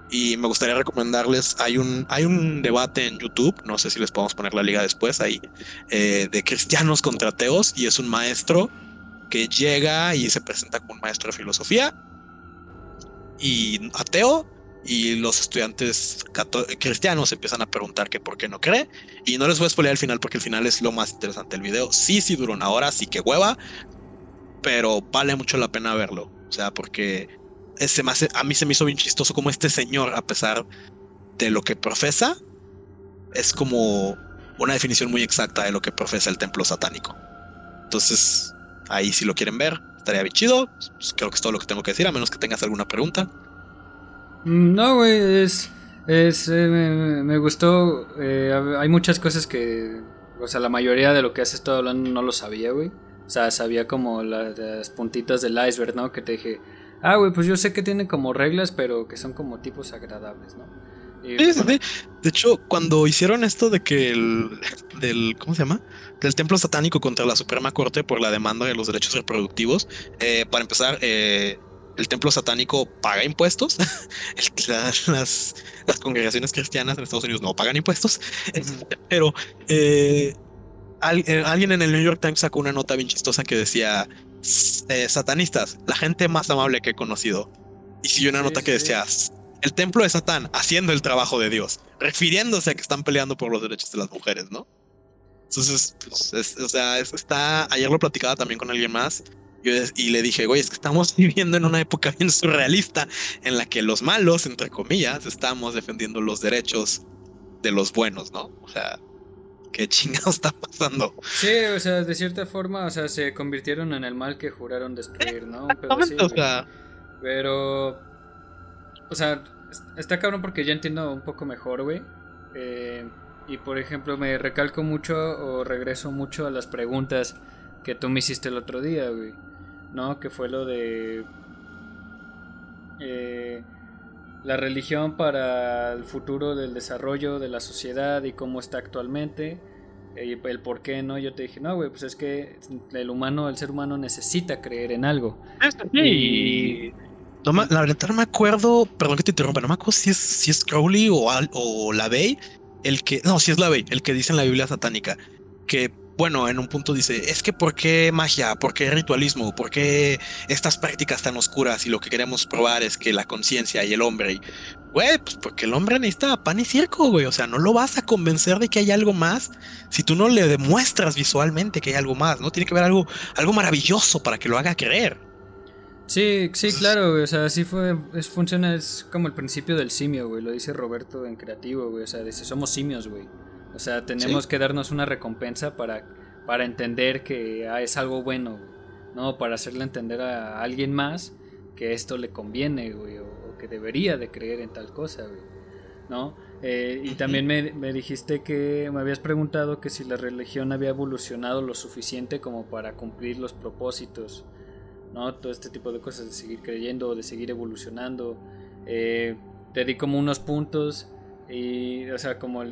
Y me gustaría recomendarles, hay un debate en YouTube, no sé si les podemos poner la liga después ahí, de cristianos contra ateos, y es un maestro que llega y se presenta como un maestro de filosofía y ateo, y los estudiantes cristianos empiezan a preguntar que por qué no cree, y no les voy a spoilear el final porque el final es lo más interesante del video. Sí duró una hora, sí que hueva, pero vale mucho la pena verlo, o sea, porque a mí se me hizo bien chistoso como este señor, a pesar de lo que profesa, es como una definición muy exacta de lo que profesa el templo satánico. Entonces, ahí si lo quieren ver, estaría bien chido. Pues creo que es todo lo que tengo que decir, a menos que tengas alguna pregunta. No, güey, me gustó. Hay muchas cosas que, o sea, la mayoría de lo que has estado hablando no lo sabía, güey. O sea, sabía como las puntitas del iceberg, ¿no? Que te dije, güey, pues yo sé que tiene como reglas, pero que son como tipos agradables, ¿no? Y, sí. De hecho, cuando hicieron esto de que ¿cómo se llama? Del templo satánico contra la Suprema Corte por la demanda de los derechos reproductivos, para empezar, el templo satánico paga impuestos. Las congregaciones cristianas en Estados Unidos no pagan impuestos. Pero alguien en el New York Times sacó una nota bien chistosa que decía, satanistas, la gente más amable que he conocido. Y siguió una nota que decía, el templo de Satán haciendo el trabajo de Dios, refiriéndose a que están peleando por los derechos de las mujeres, ¿no? Entonces, pues, ayer lo platicaba también con alguien más, y le dije, güey, es que estamos viviendo en una época bien surrealista en la que los malos, entre comillas, estamos defendiendo los derechos de los buenos, ¿no? O sea, ¿qué chingado está pasando? Sí, o sea, de cierta forma, o sea, se convirtieron en el mal que juraron destruir, ¿no? Pero, o sea, está cabrón porque ya entiendo un poco mejor, güey. Y por ejemplo, me recalco mucho o regreso mucho a las preguntas que tú me hiciste el otro día, güey, ¿no? Que fue lo de la religión para el futuro del desarrollo de la sociedad y cómo está actualmente, el por qué, ¿no? Yo te dije, no, güey, pues es que el ser humano necesita creer en algo. La verdad no me acuerdo, perdón que te interrumpa, no me acuerdo si es Crowley o la Bey, no, si es la Bey, el que dice en la Biblia satánica, que bueno, en un punto dice, es que ¿por qué magia? ¿Por qué ritualismo? ¿Por qué estas prácticas tan oscuras? Y lo que queremos probar es que la conciencia y el hombre, güey, pues porque el hombre necesita pan y circo, güey, o sea, no lo vas a convencer de que hay algo más si tú no le demuestras visualmente que hay algo más, ¿no? Tiene que haber algo maravilloso para que lo haga creer. Sí, sí, claro, güey, o sea, así funciona, es como el principio del simio, güey, lo dice Roberto en Creativo, güey, o sea, dice, somos simios, güey, o sea, tenemos que darnos una recompensa para entender que es algo bueno, güey, ¿no? Para hacerle entender a alguien más que esto le conviene, güey, o que debería de creer en tal cosa, güey, ¿no? Y también me dijiste que me habías preguntado que si la religión había evolucionado lo suficiente como para cumplir los propósitos, ¿no? Todo este tipo de cosas, de seguir creyendo, de seguir evolucionando. Te di como unos puntos y, o sea, como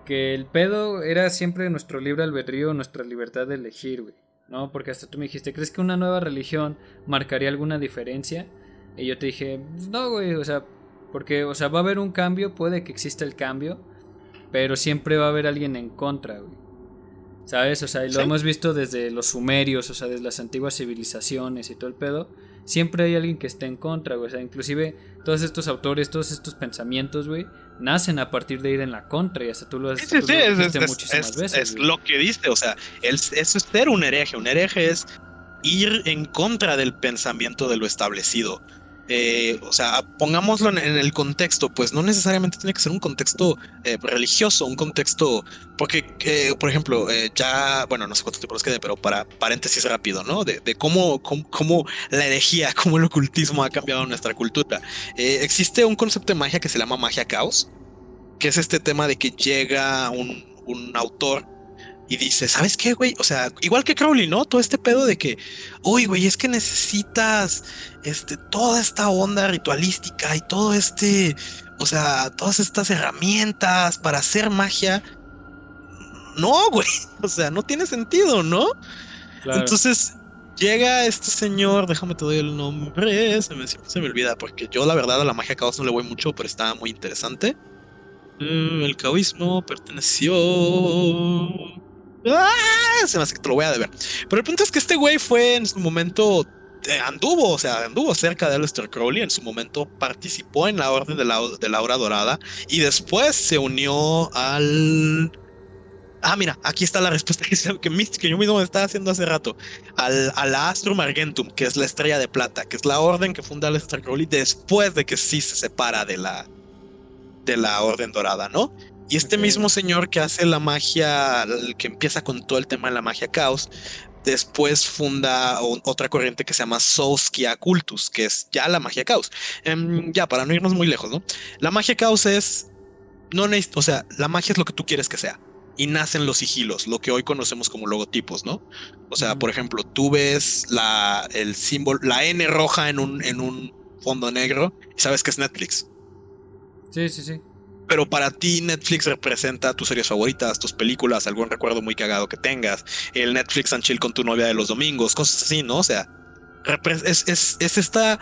que el pedo era siempre nuestro libre albedrío, nuestra libertad de elegir, güey, ¿no? Porque hasta tú me dijiste, ¿crees que una nueva religión marcaría alguna diferencia? Y yo te dije, no, güey, o sea, porque, o sea, va a haber un cambio, puede que exista el cambio, pero siempre va a haber alguien en contra, güey, ¿sabes? O sea, y lo hemos visto desde los sumerios, o sea, desde las antiguas civilizaciones y todo el pedo. Siempre hay alguien que esté en contra, güey. O sea, inclusive todos estos autores, todos estos pensamientos, güey, nacen a partir de ir en la contra. Y hasta tú lo has dijiste muchísimas veces. Es lo que dice, o sea, eso es ser un hereje. Un hereje es ir en contra del pensamiento de lo establecido. O sea, pongámoslo en el contexto, pues no necesariamente tiene que ser un contexto religioso, un contexto, porque, por ejemplo, bueno, no sé cuánto tiempo nos quede, pero para paréntesis rápido, ¿no? De cómo la herejía, cómo el ocultismo ha cambiado nuestra cultura. Existe un concepto de magia que se llama magia caos, que es este tema de que llega un autor y dice, ¿sabes qué, güey? O sea, igual que Crowley, ¿no? Todo este pedo de que, uy, güey, es que necesitas toda esta onda ritualística y todo o sea, todas estas herramientas para hacer magia. No, güey, o sea, no tiene sentido, ¿no? Claro. Entonces llega este señor, déjame te doy el nombre, siempre se me olvida, porque yo la verdad a la magia caos no le voy mucho, pero está muy interesante. El caoísmo perteneció... se me hace que te lo voy a deber. Pero el punto es que este güey fue en su momento, anduvo cerca de Aleister Crowley. En su momento participó en la Orden de la Hora Dorada y después se unió al... mira, aquí está la respuesta que yo mismo me estaba haciendo hace rato. A la Astrum Argentum, que es la estrella de plata, que es la orden que funda Aleister Crowley después de que sí se separa de la Orden Dorada, ¿no? Y mismo señor que hace la magia, el que empieza con todo el tema de la magia caos, después funda otra corriente que se llama Soulskia Cultus, que es ya la magia caos. Ya, para no irnos muy lejos, ¿no? La magia caos o sea, la magia es lo que tú quieres que sea. Y nacen los sigilos, lo que hoy conocemos como logotipos, ¿no? O sea, por ejemplo, tú ves el símbolo, la N roja en un fondo negro y sabes que es Netflix. Sí, sí, sí. Pero para ti Netflix representa tus series favoritas, tus películas, algún recuerdo muy cagado que tengas, el Netflix and chill con tu novia de los domingos, cosas así, ¿no? O sea, es esta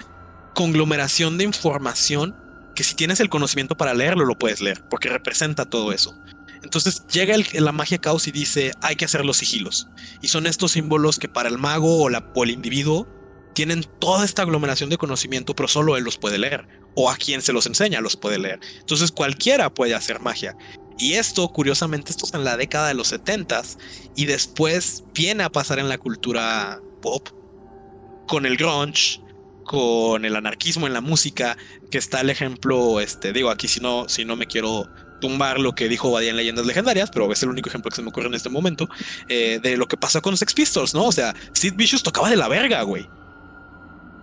conglomeración de información que si tienes el conocimiento para leerlo, lo puedes leer, porque representa todo eso. Entonces llega la magia caos y dice, hay que hacer los sigilos. Y son estos símbolos que para el mago o el individuo tienen toda esta aglomeración de conocimiento, pero solo él los puede leer. O a quien se los enseña los puede leer. Entonces cualquiera puede hacer magia. Y curiosamente, esto es en la década de los 70s. Y después viene a pasar en la cultura pop. Con el grunge, con el anarquismo en la música. Que está el ejemplo, digo aquí si no me quiero tumbar lo que dijo Badía en Leyendas Legendarias, pero es el único ejemplo que se me ocurre en este momento. De lo que pasó con los Sex Pistols, ¿no? O sea, Sid Vicious tocaba de la verga, güey.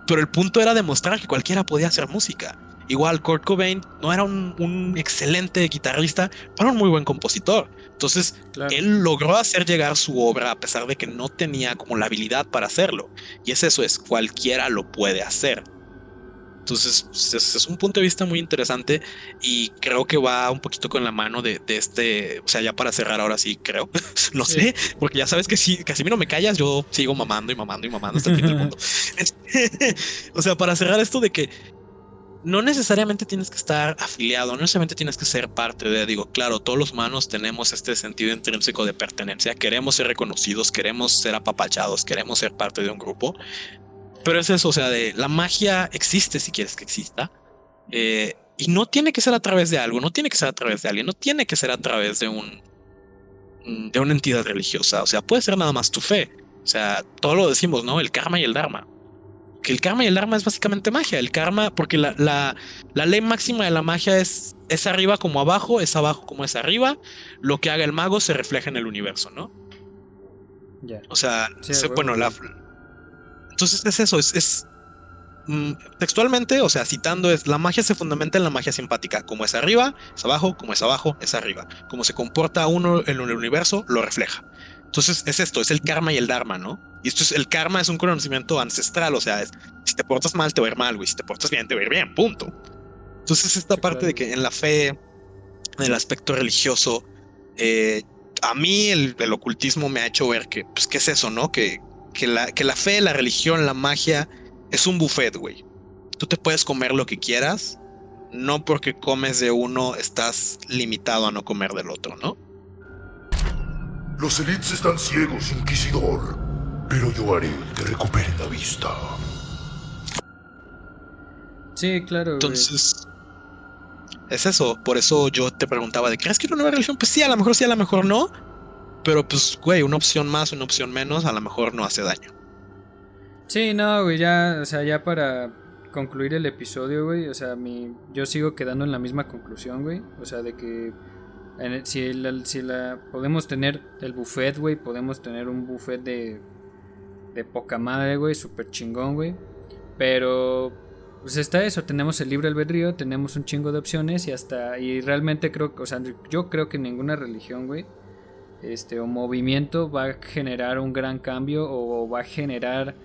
Pero el punto era demostrar que cualquiera podía hacer música. Igual Kurt Cobain no era un excelente guitarrista, pero un muy buen compositor. Entonces, él logró hacer llegar su obra a pesar de que no tenía como la habilidad para hacerlo. Y eso es, cualquiera lo puede hacer. Entonces, pues, es un punto de vista muy interesante y creo que va un poquito con la mano de este, o sea, ya para cerrar ahora sí, creo, no Sí. sé, porque ya sabes que si Casimiro me callas, yo sigo mamando y mamando y mamando hasta el fin del mundo. O sea, para cerrar esto de que no necesariamente tienes que estar afiliado, no necesariamente tienes que ser parte de, digo, claro, todos los humanos tenemos este sentido intrínseco de pertenencia, queremos ser reconocidos, queremos ser apapachados, queremos ser parte de un grupo, pero es eso, o sea, de la magia existe si quieres que exista, y no tiene que ser a través de algo, no tiene que ser a través de alguien, no tiene que ser a través de una entidad religiosa, o sea, puede ser nada más tu fe, o sea, todo lo decimos, ¿no? El karma y el dharma. Que el karma y el dharma es básicamente magia. El karma, porque la ley máxima de la magia es arriba como abajo, es abajo como es arriba. Lo que haga el mago se refleja en el universo, ¿no? Ya. O sea, Sí, bueno, entonces es eso, textualmente, o sea, citando, es la magia se fundamenta en la magia simpática. Como es arriba, es abajo, como es abajo, es arriba. Como se comporta uno en el universo, lo refleja. Entonces es esto, es el karma y el dharma, ¿no? Y esto es, el karma es un conocimiento ancestral, o sea, si te portas mal, te va a ir mal, güey. Si te portas bien, te va a ir bien, punto. Entonces esta Sí, parte claro. de que en la fe, en el aspecto religioso, a mí el ocultismo me ha hecho ver que, pues, ¿qué es eso, no? Que la fe, la religión, la magia es un buffet, güey. Tú te puedes comer lo que quieras, no porque comes de uno estás limitado a no comer del otro, ¿no? Los elites están ciegos, Inquisidor, pero yo haré que recuperen la vista. Sí, claro, güey. Entonces, es eso. Por eso yo te preguntaba de, ¿crees que una nueva religión? Pues sí, a lo mejor no. Pero pues, güey, una opción más, una opción menos, a lo mejor no hace daño. Sí, no, güey, ya, o sea, ya para concluir el episodio, güey, o sea, yo sigo quedando en la misma conclusión, güey, o sea, de que si podemos tener el buffet, güey, podemos tener un buffet de poca madre, güey, súper chingón, güey, pero pues está eso, tenemos el libre albedrío, tenemos un chingo de opciones y realmente creo que, o sea, yo creo que ninguna religión, güey, o movimiento va a generar un gran cambio o va a generar,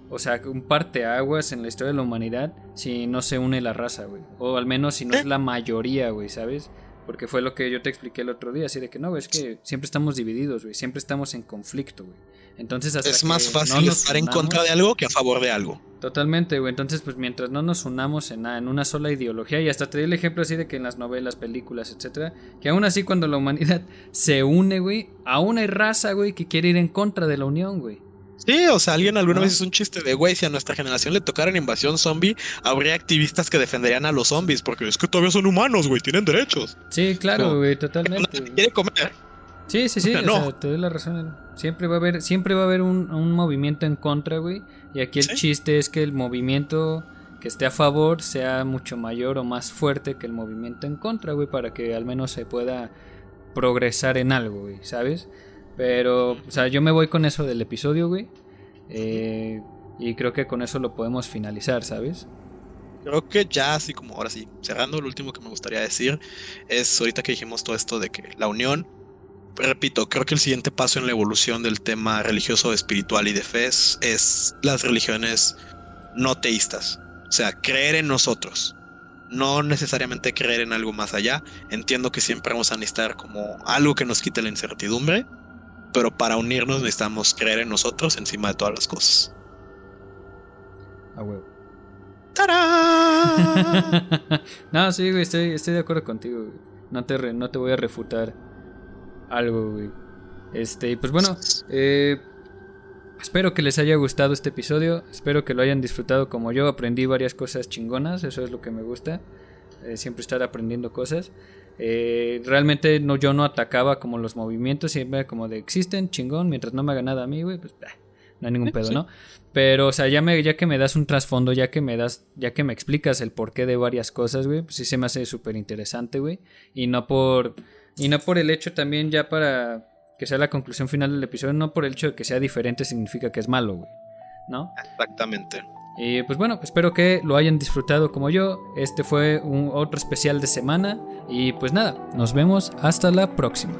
o sea, un parteaguas en la historia de la humanidad si no se une la raza, güey. O al menos si no es la mayoría, güey, ¿sabes? Porque fue lo que yo te expliqué el otro día, así de que no, güey, es que siempre estamos divididos, güey, siempre estamos en conflicto, güey. Entonces hasta es más que fácil no nos estar en unamos, contra de algo que a favor de algo. Totalmente, güey. Entonces, pues mientras no nos unamos en una sola ideología, y hasta te di el ejemplo así de que en las novelas, películas, etcétera, que aún así cuando la humanidad se une, güey, aún hay raza, güey, que quiere ir en contra de la unión, güey. Sí, o sea, alguien alguna vez hizo un chiste de, güey, si a nuestra generación le tocaran invasión zombie, habría activistas que defenderían a los zombies, porque es que todavía son humanos, güey, tienen derechos. Sí, claro, güey, totalmente. Nadie quiere comer. Sí, O sea, no. o sea, te doy la razón. Siempre va a haber un movimiento en contra, güey. Y aquí el chiste es que el movimiento que esté a favor sea mucho mayor o más fuerte que el movimiento en contra, güey, para que al menos se pueda progresar en algo, güey, ¿sabes? Pero, o sea, yo me voy con eso del episodio, güey. Y creo que con eso lo podemos finalizar, ¿sabes? Creo que ya así como ahora sí, cerrando, lo último que me gustaría decir es ahorita que dijimos todo esto de que la unión, repito, creo que el siguiente paso en la evolución del tema religioso, espiritual y de fe es las religiones no teístas. O sea, creer en nosotros. No necesariamente creer en algo más allá. Entiendo que siempre vamos a necesitar como algo que nos quite la incertidumbre, pero para unirnos necesitamos creer en nosotros encima de todas las cosas. A huevo. ¡Tarán! No, sí, güey, estoy de acuerdo contigo, güey. No te voy a refutar algo, güey. Y pues bueno, espero que les haya gustado este episodio. Espero que lo hayan disfrutado como yo. Aprendí varias cosas chingonas. Eso es lo que me gusta. Siempre estar aprendiendo cosas. Realmente yo no atacaba como los movimientos. Siempre como de existen, chingón. Mientras no me haga nada a mí, güey, pues no hay ningún pedo, ¿no? Pero, o sea, ya que me das un trasfondo, ya que me explicas el porqué de varias cosas, güey, pues sí se me hace súper interesante, güey. Y no por el hecho también, ya para que sea la conclusión final del episodio, no por el hecho de que sea diferente significa que es malo, güey, ¿no? Exactamente. Y pues bueno, espero que lo hayan disfrutado como yo. Este fue otro especial de semana. Y pues nada, nos vemos hasta la próxima.